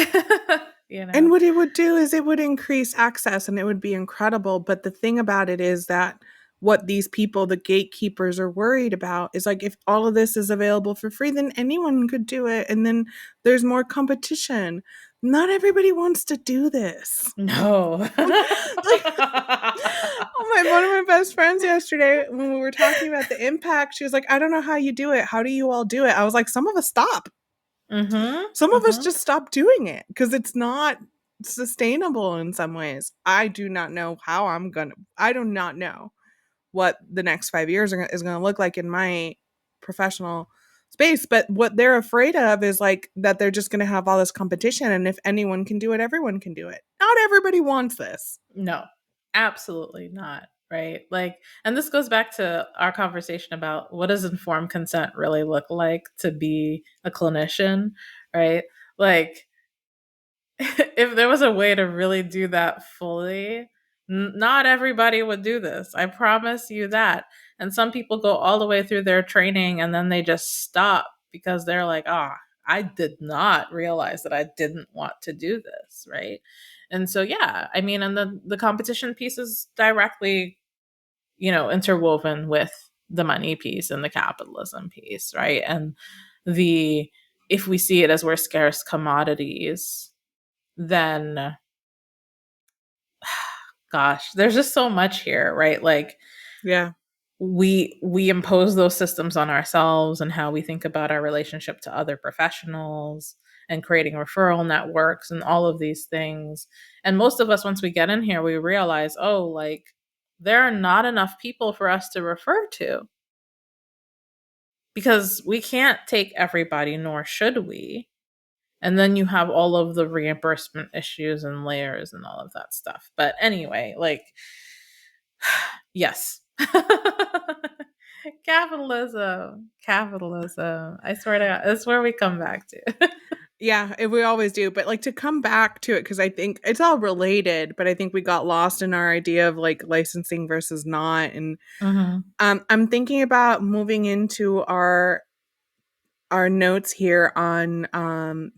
S1: you
S2: And
S1: know
S2: what it would do is it would increase access and it would be incredible. But the thing about it is that what these people, the gatekeepers, are worried about is like, if all of this is available for free, then anyone could do it. And then there's more competition. not everybody wants to do this.
S1: No.
S2: Like, one of my best friends yesterday, when we were talking about the impact, she was like, I don't know how you do it. How do you all do it? I was like, some of us stop.
S1: Mhm.
S2: Some of us
S1: Mhm.
S2: just stop doing it because it's not sustainable in some ways. I do not know how I do not know what the next 5 years is going to look like in my professional space. But what they're afraid of is like that they're just going to have all this competition. And if anyone can do it, everyone can do it. Not everybody wants this.
S1: No. Absolutely not, right? Like, and this goes back to our conversation about what does informed consent really look like to be a clinician, right? Like, if there was a way to really do that fully, not everybody would do this. I promise you that. And some people go all the way through their training and then they just stop because they're like, ah, I did not realize that I didn't want to do this, right? And so, yeah, I mean, and the competition piece is directly, interwoven with the money piece and the capitalism piece, right? And the if we see it as we're scarce commodities, then gosh, there's just so much here, right? Like
S2: Yeah.
S1: we impose those systems on ourselves and how we think about our relationship to other professionals and creating referral networks and all of these things. And most of us, once we get in here, we realize, oh, like there are not enough people for us to refer to because we can't take everybody, nor should we. And then you have all of the reimbursement issues and layers and all of that stuff. But anyway, like, yes. Capitalism. I swear to God, that's where we come back to.
S2: Yeah, we always do. But like to come back to it, because I think it's all related, but I think we got lost in our idea of like licensing versus not. And
S1: Mhm.
S2: I'm thinking about moving into our notes here on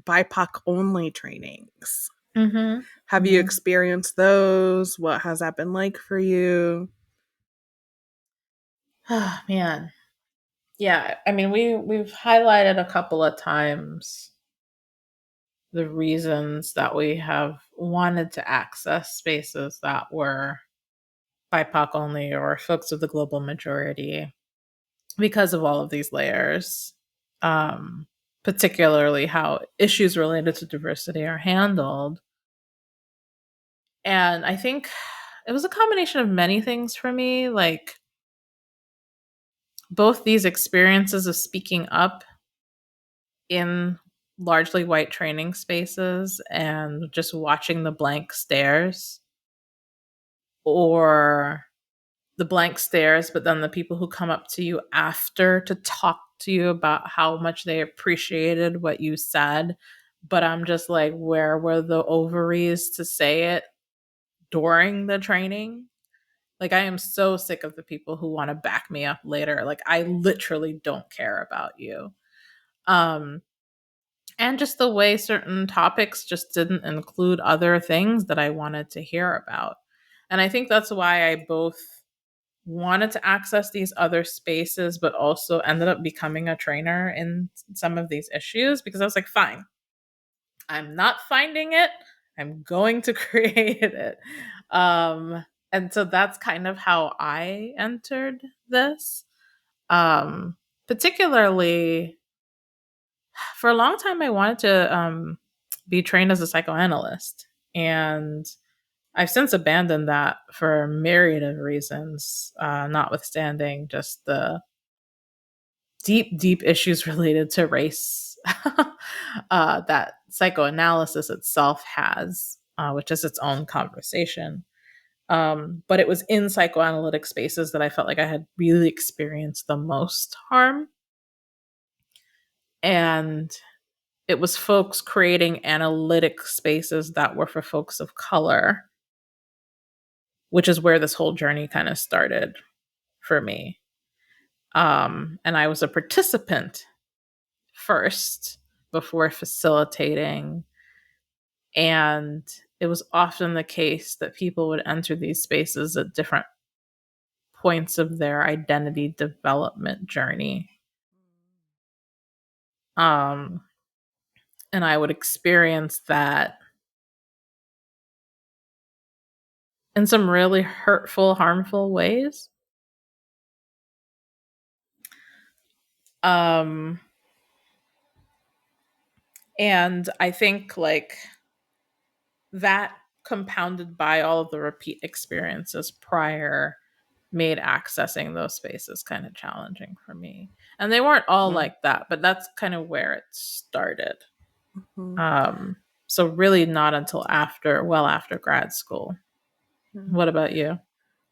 S2: BIPOC only trainings.
S1: Mhm.
S2: Have you
S1: Mhm.
S2: experienced those? What has that been like for you?
S1: Oh, man. Yeah, I mean, we've highlighted a couple of times the reasons that we have wanted to access spaces that were BIPOC only or folks of the global majority because of all of these layers, um, particularly how issues related to diversity are handled. And I think it was a combination of many things for me, like both these experiences of speaking up in largely white training spaces and just watching the blank stares, or the blank stares, but then the people who come up to you after to talk to you about how much they appreciated what you said. But I'm just like, where were the ovaries to say it during the training? Like, I am so sick of the people who want to back me up later. Like, I literally don't care about you. Um, and just the way certain topics just didn't include other things that I wanted to hear about. And I think that's why I both wanted to access these other spaces, but also ended up becoming a trainer in some of these issues because I was like, fine, I'm not finding it. I'm going to create it. And so that's kind of how I entered this. Um, Particularly for a long time, I wanted to be trained as a psychoanalyst. And I've since abandoned that for a myriad of reasons, notwithstanding just the deep, deep issues related to race that psychoanalysis itself has, which is its own conversation. But it was in psychoanalytic spaces that I felt like I had really experienced the most harm. And it was folks creating analytic spaces that were for folks of color, which is where this whole journey kind of started for me. And I was a participant first before facilitating. And it was often the case that people would enter these spaces at different points of their identity development journey. Um, and I would experience that in some really hurtful, harmful ways. Um, and I think like that compounded by all of the repeat experiences prior made accessing those spaces kind of challenging for me. And they weren't all
S2: Mm.
S1: like that, but that's kind of where it started.
S2: Mhm.
S1: Um, so really not until after, well after grad school.
S2: Yeah.
S1: What about you?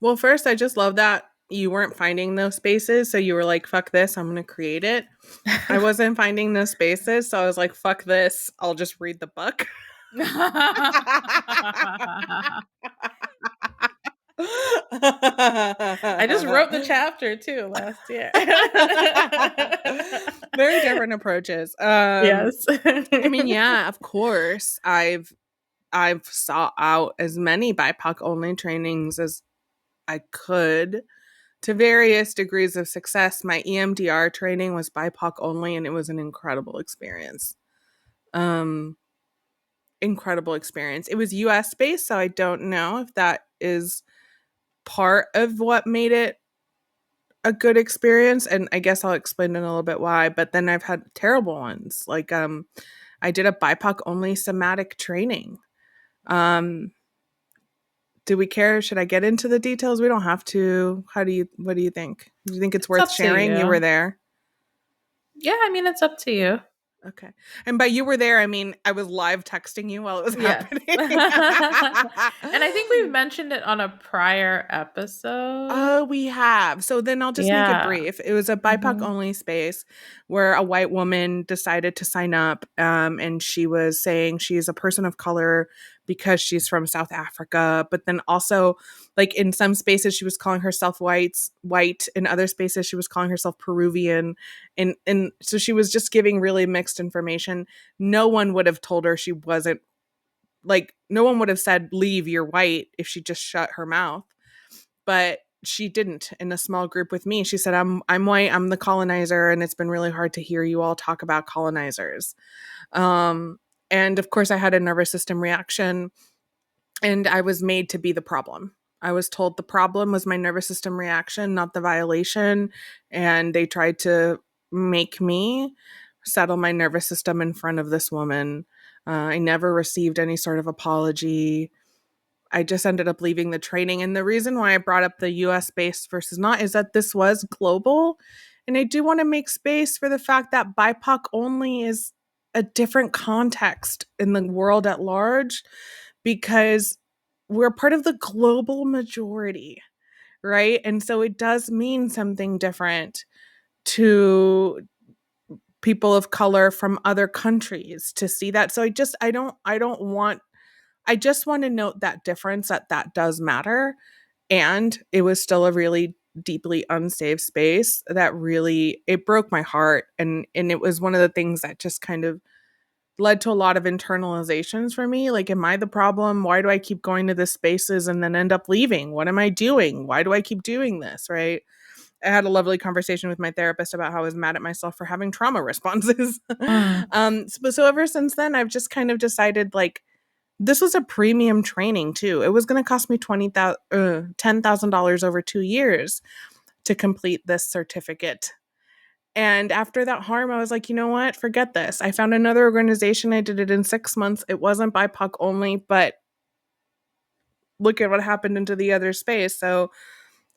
S2: Well, first, I just love that you weren't finding those spaces, so you were like, "Fuck this, I'm gonna create it." I wasn't finding those spaces, so I was like, "Fuck this, I'll just read the book."
S1: I just wrote the chapter too last year.
S2: Very different approaches.
S1: Yes.
S2: I mean, yeah, of course. I've sought out as many BIPOC only trainings as I could to various degrees of success. My EMDR training was BIPOC only, and it was an incredible experience. Um, Incredible experience. It was US based, so I don't know if that is part of what made it a good experience. And I guess I'll explain in a little bit why. But then I've had terrible ones. Like I did a BIPOC only somatic training. Um, do we care? Should I get into the details? We don't have to. What do you think? Do you think it's
S1: It's
S2: worth
S1: up to
S2: sharing? You were
S1: you.
S2: there.
S1: Yeah, I mean, it's up to you.
S2: Okay. And by you were there, I mean I was live texting you while it was
S1: Yes.
S2: happening.
S1: And I think we've mentioned it on a prior episode.
S2: Oh, we have. So then I'll just make it
S1: Yeah.
S2: brief. It was a BIPOC
S1: Mhm.
S2: only space where a white woman decided to sign up. And she was saying she's a person of color because she's from South Africa. But then also, like in some spaces, she was calling herself white. In other spaces, she was calling herself Peruvian. And so she was just giving really mixed information. No one would have told her she wasn't, like, no one would have said, leave, you're white, if she just shut her mouth. But she didn't. In a small group with me, she said, I'm white, I'm the colonizer, and it's been really hard to hear you all talk about colonizers. um and of course I had a nervous system reaction, and I was made to be the problem. I was told the problem was my nervous system reaction, not the violation, and they tried to make me settle my nervous system in front of this woman. I never received any sort of apology. I just ended up leaving the training. And the reason why I brought up the US based versus not is that this was global. And I do want to make space for the fact that BIPOC only is a different context in the world at large, because we're part of the global majority, right? And so it does mean something different to people of color from other countries to see that. So I don't want, I just want to note that difference, that that does matter. And it was still a really deeply unsafe space that really, it broke my heart. And it was one of the things that just kind of led to a lot of internalizations for me. Like, am I the problem? Why do I keep going to the spaces and then end up leaving? What am I doing? Why do I keep doing this? Right. I had a lovely conversation with my therapist about how I was mad at myself for having trauma responses.
S1: Mm.
S2: So ever since then, I've just kind of decided, like, this was a premium training too. It was going to cost me $10,000 over 2 years to complete this certificate. And after that harm, I was like, you know what? Forget this. I found another organization. I did it in 6 months. It wasn't BIPOC only, but look at what happened into the other space. So,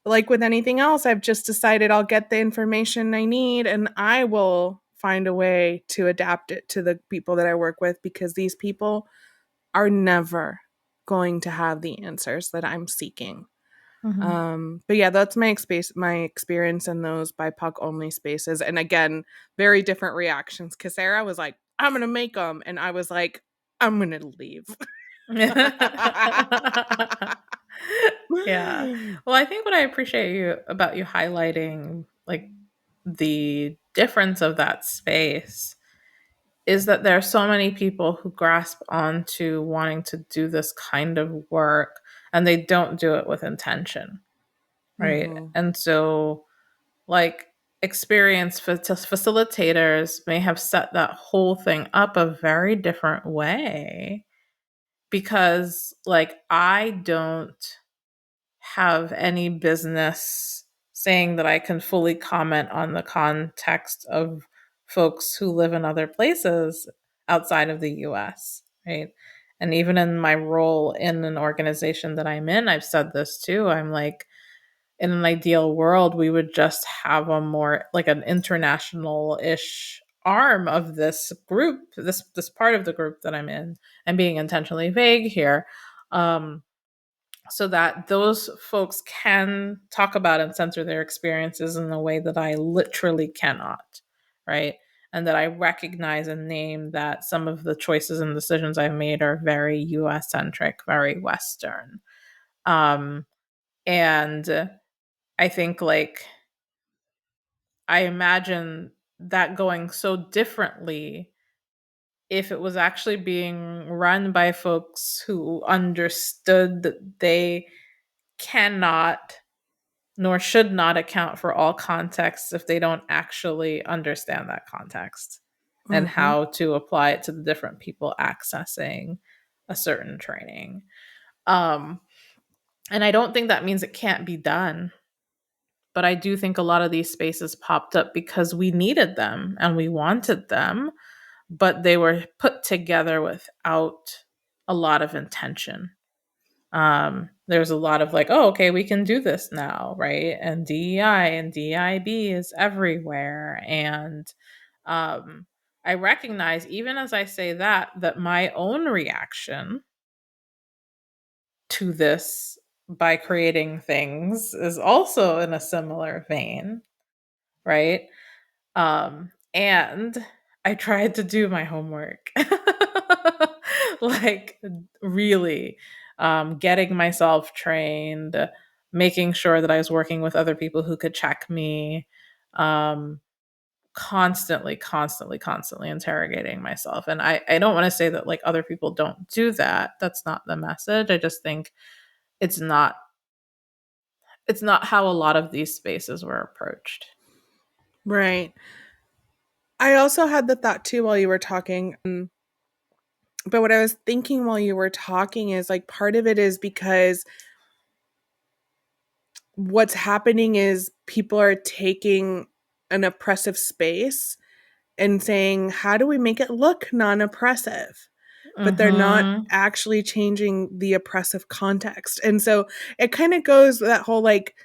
S2: like with anything else, I've just decided I'll get the information I need and I will find a way to adapt it to the people that I work with, because these people are never going to have the answers that I'm seeking.
S1: Mhm.
S2: But yeah, that's my experience in those BIPOC only spaces. And again, very different reactions. Cause Sarah was like, I'm gonna make them. And I was like, I'm gonna leave.
S1: Yeah. Well, I think what I appreciate you highlighting like the difference of that space is that there are so many people who grasp onto wanting to do this kind of work and they don't do it with intention, right?
S2: Mhm.
S1: And so like experienced facilitators may have set that whole thing up a very different way, because like I don't have any business saying that I can fully comment on the context of folks who live in other places outside of the US, right? And even in my role in an organization that I'm in, I've said this too. I'm like, in an ideal world, we would just have a more like an international ish arm of this group, this part of the group that I'm in, and being intentionally vague here. So that those folks can talk about and censor their experiences in a way that I literally cannot, right? And that I recognize and name that some of the choices and decisions I've made are very US centric, very Western. Um, and I think like I imagine that going so differently if it was actually being run by folks who understood that they cannot nor should not account for all contexts if they don't actually understand that context and
S2: Mm-hmm.
S1: how to apply it to the different people accessing a certain training. Um, and I don't think that means it can't be done. But I do think a lot of these spaces popped up because we needed them and we wanted them, but they were put together without a lot of intention. There's a lot of like, oh, okay, we can do this now, right? And DEI and DIB is everywhere. And I recognize, even as I say that, that my own reaction to this by creating things is also in a similar vein, right? And I tried to do my homework. Like really getting myself trained, making sure that I was working with other people who could check me, um, constantly interrogating myself. And I don't want to say that like other people don't do that. That's not the message. I just think it's not it's not how a lot of these spaces were approached.
S2: Right. I also had the thought too while you were talking. But what I was thinking while you were talking is like part of it is because what's happening is people are taking an oppressive space and saying, how do we make it look non oppressive? But they're not
S1: Mhm.
S2: actually changing the oppressive context. And so it kind of goes that whole like,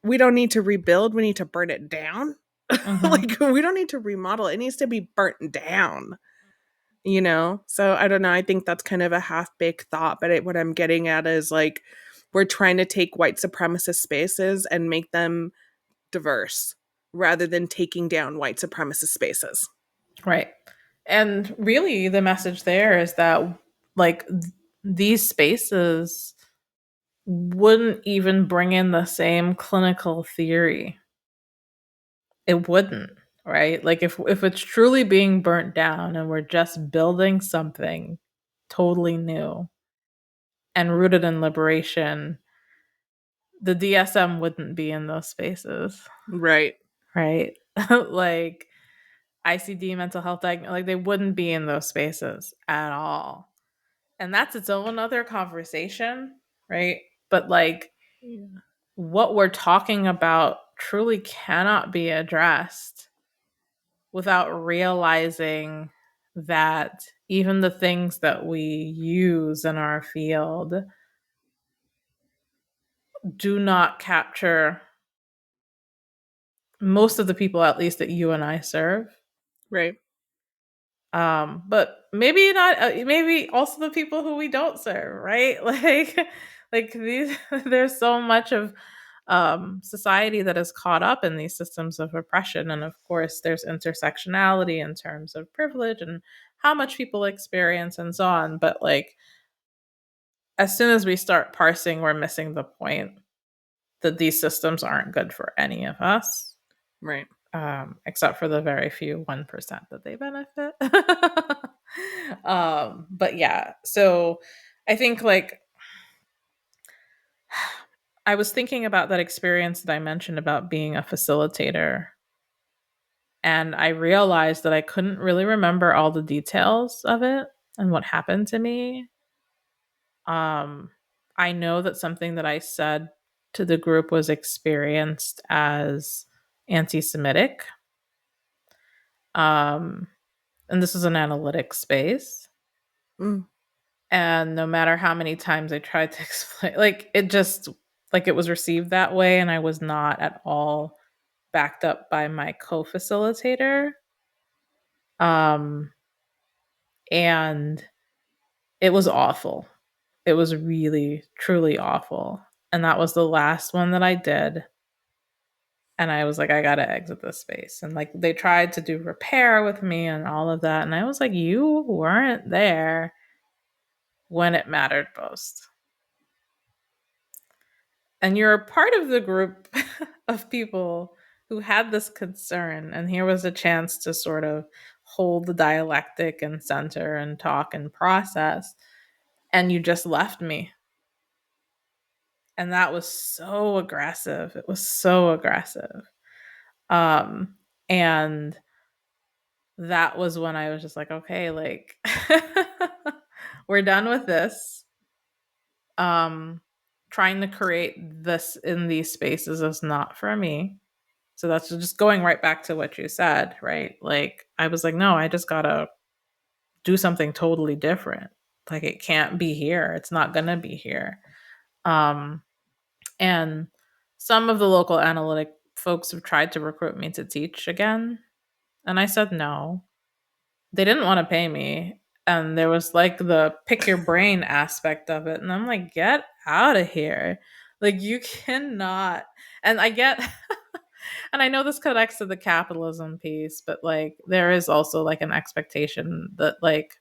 S2: we don't need to rebuild, we need to burn it down.
S1: Mhm.
S2: Like, we don't need to remodel, it needs to be burnt down. So I don't know, I think that's kind of a half-baked thought, but what I'm getting at is like we're trying to take white supremacist spaces and make them diverse rather than taking down white supremacist spaces.
S1: Right. And really, the message there is that, like, these spaces wouldn't even bring in the same clinical theory. It wouldn't, right? Like, if it's truly being burnt down and we're just building something totally new and rooted in liberation, the DSM wouldn't be in those spaces,
S2: Right.
S1: right? Like, ICD, mental health like they wouldn't be in those spaces at all. And that's its own other conversation, right? But like
S2: Yeah.
S1: what we're talking about truly cannot be addressed without realizing that even the things that we use in our field do not capture most of the people, at least that you and I serve.
S2: Right.
S1: But maybe not, maybe also the people who we don't serve, right? Like these, there's so much of society that is caught up in these systems of oppression. And of course, there's intersectionality in terms of privilege and how much people experience and so on. But like, as soon as we start parsing, we're missing the point that these systems aren't good for any of us,
S2: Right.
S1: except for the very few 1% that they benefit. But yeah, so I think like I was thinking about that experience that I mentioned about being a facilitator, and I realized that I couldn't really remember all the details of it and what happened to me. Um, I know that something that I said to the group was experienced as anti Semitic. Um, and this is an analytic space.
S2: Mm.
S1: And no matter how many times I tried to explain, like it just, like it was received that way. And I was not at all backed up by my co facilitator. Um, and it was awful. It was really, truly awful. And that was the last one that I did. And I was like, I gotta exit this space. And like they tried to do repair with me and all of that. And I was like, you weren't there when it mattered most. And you're a part of the group of people who had this concern. And here was a chance to sort of hold the dialectic and center and talk and process. And you just left me. And that was so aggressive. It was so aggressive. Um, and that was when I was just like, okay, like we're done with this. Um, Trying to create this in these spaces is not for me. So that's just going right back to what you said, right? Like I was like, no, I just gotta do something totally different. Like it can't be here. It's not gonna be here. Um, and some of the local analytic folks have tried to recruit me to teach again, and I said no. They didn't want to pay me, and there was like the pick your brain aspect of it, and I'm like, get out of here. Like you cannot. And I get and I know this connects to the capitalism piece, but like there is also like an expectation that like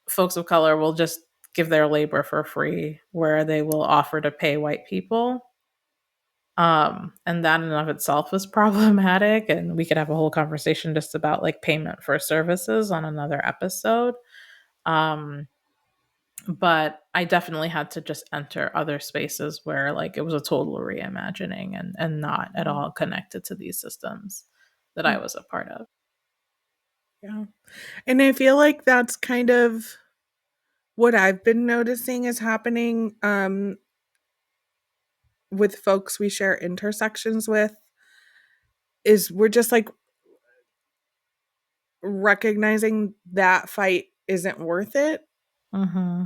S1: folks of color will just give their labor for free where they will offer to pay white people. And that in and of itself is problematic. And we could have a whole conversation just about like payment for services on another episode. Um, but I definitely had to just enter other spaces where like it was a total reimagining and not at all connected to these systems that I
S2: Mm.
S1: was a part of.
S2: Yeah. And I feel like that's kind of what I've been noticing is happening with folks we share intersections with is we're just like recognizing that fight isn't worth it,
S1: Mm-hmm.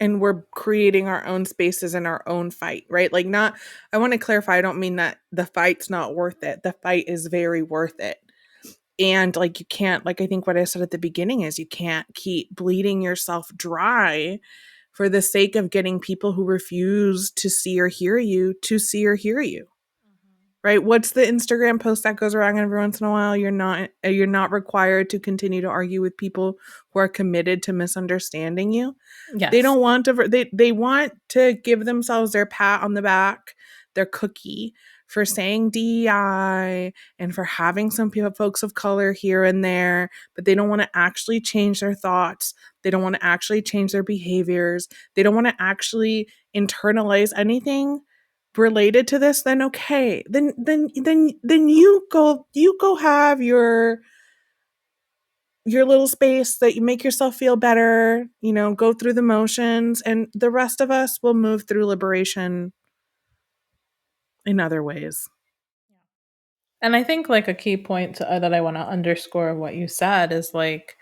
S2: and we're creating our own spaces in our own fight, right? Like not I want to clarify, I don't mean that the fight's not worth it. The fight is very worth it. And like you can't, like I think what I said at the beginning is you can't keep bleeding yourself dry for the sake of getting people who refuse to see or hear you to see or hear you. Right? What's the Instagram post that goes around every once in a while? You're not required to continue to argue with people who are committed to misunderstanding you. They
S1: Yes.
S2: don't want to they want to give themselves their pat on the back, their cookie for saying DEI and for having some people, folks of color here and there, but they don't want to actually change their thoughts. They don't want to actually change their behaviors. They don't want to actually internalize anything related to this. Then okay, then you go have your little space that you make yourself feel better, go through the motions, and the rest of us will move through liberation in other ways.
S1: And I think like a key point that I want to underscore what you said is like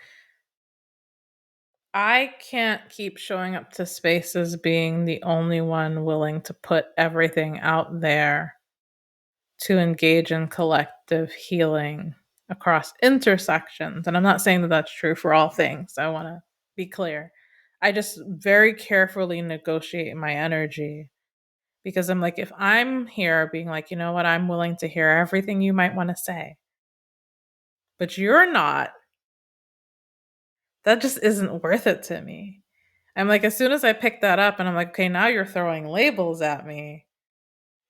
S1: I can't keep showing up to spaces being the only one willing to put everything out there to engage in collective healing across intersections. And I'm not saying that that's true for all things. I want to be clear. I just very carefully negotiate my energy because I'm like, if I'm here being like, you know what, I'm willing to hear everything you might want to say, but you're not, that just isn't worth it to me. I'm like, as soon as I pick that up and I'm like, okay, now you're throwing labels at me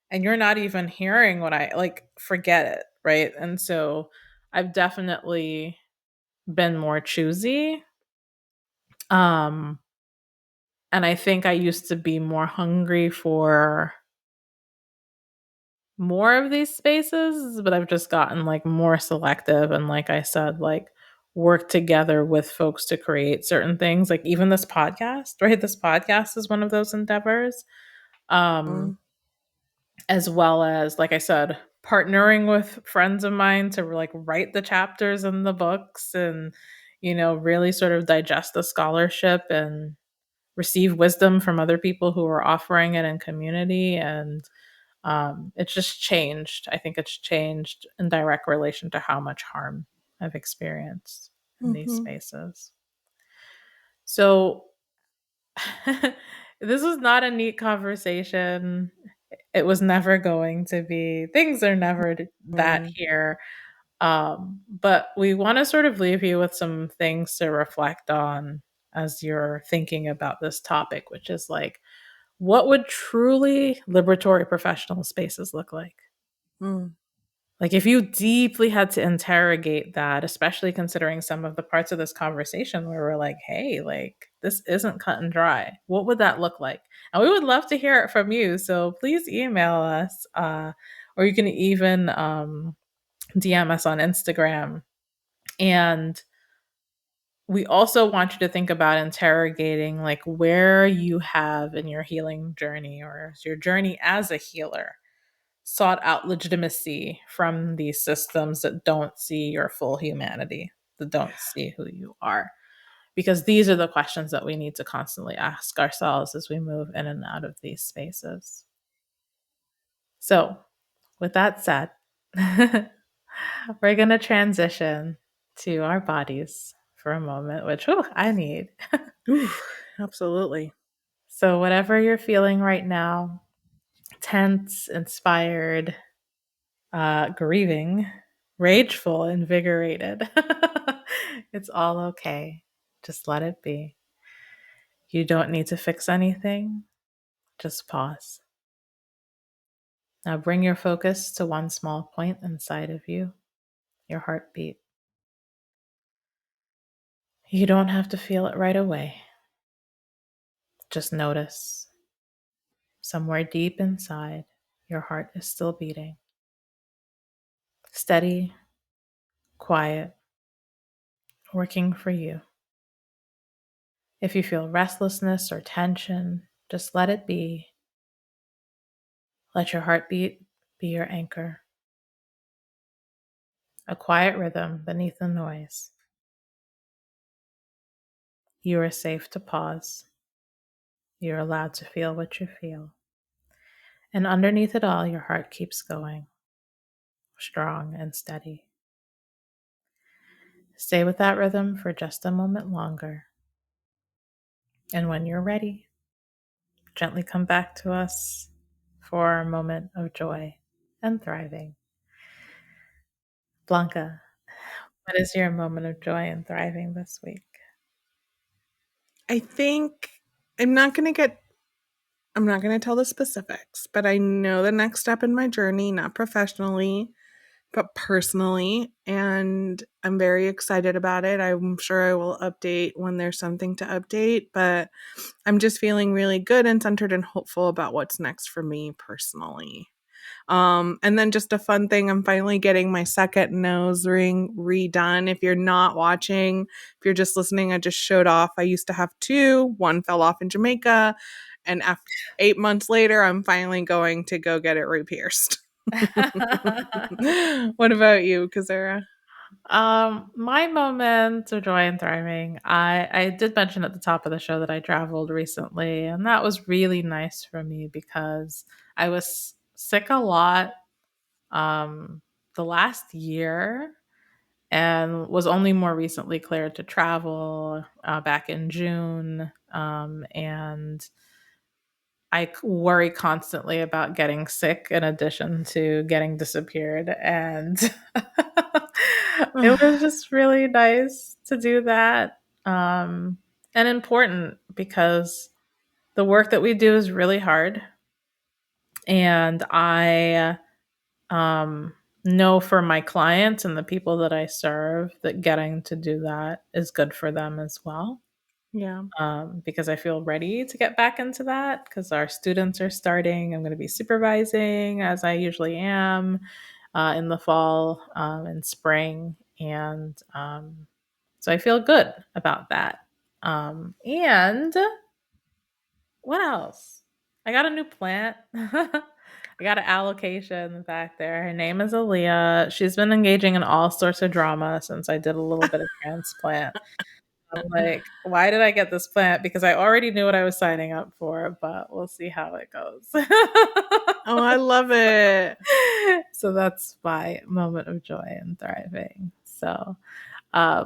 S1: and you're not even hearing what I like, forget it. Right. And so I've definitely been more choosy. Um, And I think I used to be more hungry for more of these spaces, but I've just gotten like more selective and, like I said, like work together with folks to create certain things. Like even this podcast, right? This podcast is one of those endeavors. Um
S2: Mm,
S1: as well as, like I said, partnering with friends of mine to like write the chapters in the books and really sort of digest the scholarship and receive wisdom from other people who are offering it in community. And it's just changed. I think it's changed in direct relation to how much harm I've experienced in these
S2: mhm,
S1: spaces. So this was not a neat conversation. It was never going to be. Things are never that
S2: mm,
S1: here. But we want to sort of leave you with some things to reflect on as you're thinking about this topic, which is like, what would truly liberatory professional spaces look like?
S2: mm,
S1: Like, if you deeply had to interrogate that, especially considering some of the parts of this conversation where we're like, hey, like, this isn't cut and dry, what would that look like? And we would love to hear it from you. So please email us, or you can even DM us on Instagram. And we also want you to think about interrogating like where you have in your healing journey or your journey as a healer sought out legitimacy from these systems that don't see your full humanity, that don't see who you are. Because these are the questions that we need to constantly ask ourselves as we move in and out of these spaces. So, with that said, we're going to transition to our bodies for a moment, which I need.
S2: ooh, absolutely.
S1: So, whatever you're feeling right now, tense, inspired, grieving, rageful, invigorated. It's all okay. Just let it be. You don't need to fix anything. Just pause. Now bring your focus to one small point inside of you, your heartbeat. You don't have to feel it right away. Just notice somewhere deep inside, your heart is still beating. Steady, quiet, working for you. If you feel restlessness or tension, just let it be. Let your heartbeat be your anchor, a quiet rhythm beneath the noise. You are safe to pause. You're allowed to feel what you feel. And underneath it all, your heart keeps going, strong and steady. Stay with that rhythm for just a moment longer. And when you're ready, gently come back to us for a moment of joy and thriving. Blanca, what is your moment of joy and thriving this week?
S2: I think I'm not going to get I'm not going to tell the specifics, but I know the next step in my journey, not professionally, but personally, and I'm very excited about it. I'm sure I will update when there's something to update, but I'm just feeling really good and centered and hopeful about what's next for me personally. And then just a fun thing, I'm finally getting my second nose ring redone. If you're not watching, if you're just listening, I just showed off. I used to have two, one fell off in Jamaica. And after 8 months later, I'm finally going to go get it re-pierced. What about you, Kazara?
S1: My moment of joy and thriving. I did mention at the top of the show that I traveled recently, and that was really nice for me because I was sick a lot the last year and was only more recently cleared to travel back in June. And worry constantly about getting sick in addition to getting disappeared. And it was just really nice to do that. And important because the work that we do is really hard. And I know for my clients and the people that I serve that getting to do that is good for them as well.
S2: Yeah.
S1: because I feel ready to get back into that because our students are starting. I'm going to be supervising as I usually am in the fall and spring. And so I feel good about that. And what else? I got a new plant. I got an allocation back there. Her name is Aaliyah. She's been engaging in all sorts of drama since I did a little bit of transplant. I'm like, why did I get this plant? Because I already knew what I was signing up for, but we'll see how it goes.
S2: Oh, I love it.
S1: So that's my moment of joy and thriving. So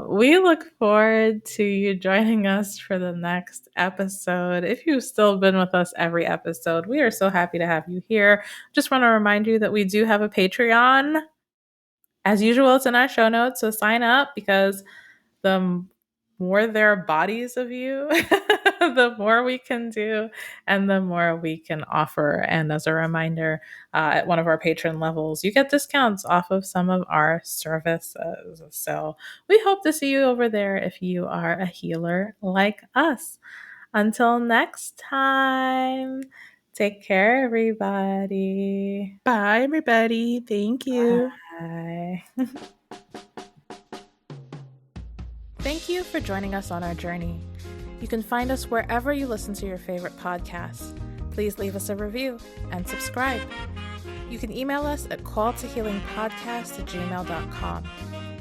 S1: we look forward to you joining us for the next episode. If you've still been with us every episode, we are so happy to have you here. Just want to remind you that we do have a Patreon. As usual, it's in our show notes, so sign up because the more there are bodies of you, the more we can do and the more we can offer. And as a reminder, at one of our patron levels, you get discounts off of some of our services. So we hope to see you over there if you are a healer like us. Until next time, take care, everybody.
S2: Bye, everybody. Thank you.
S1: Bye. Thank you for joining us on our journey. You can find us wherever you listen to your favorite podcasts. Please leave us a review and subscribe. You can email us at calltohealingpodcast@gmail.com.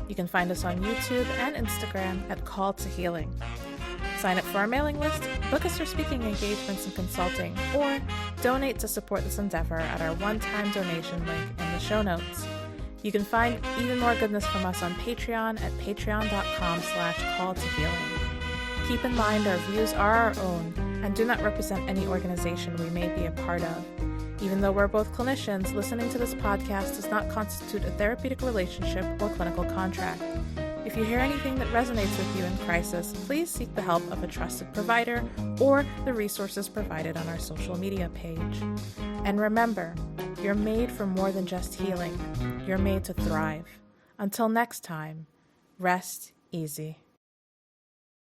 S1: You can find us on YouTube and Instagram at Call to Healing. Sign up for our mailing list, book us for speaking engagements and consulting, or donate to support this endeavor at our one-time donation link in the show notes. You can find even more goodness from us on Patreon at patreon.com/calltohealing. Keep in mind our views are our own and do not represent any organization we may be a part of. Even though we're both clinicians, listening to this podcast does not constitute a therapeutic relationship or clinical contract. If you hear anything that resonates with you in crisis, please seek the help of a trusted provider or the resources provided on our social media page. And remember, you're made for more than just healing. You're made to thrive. Until next time, rest easy.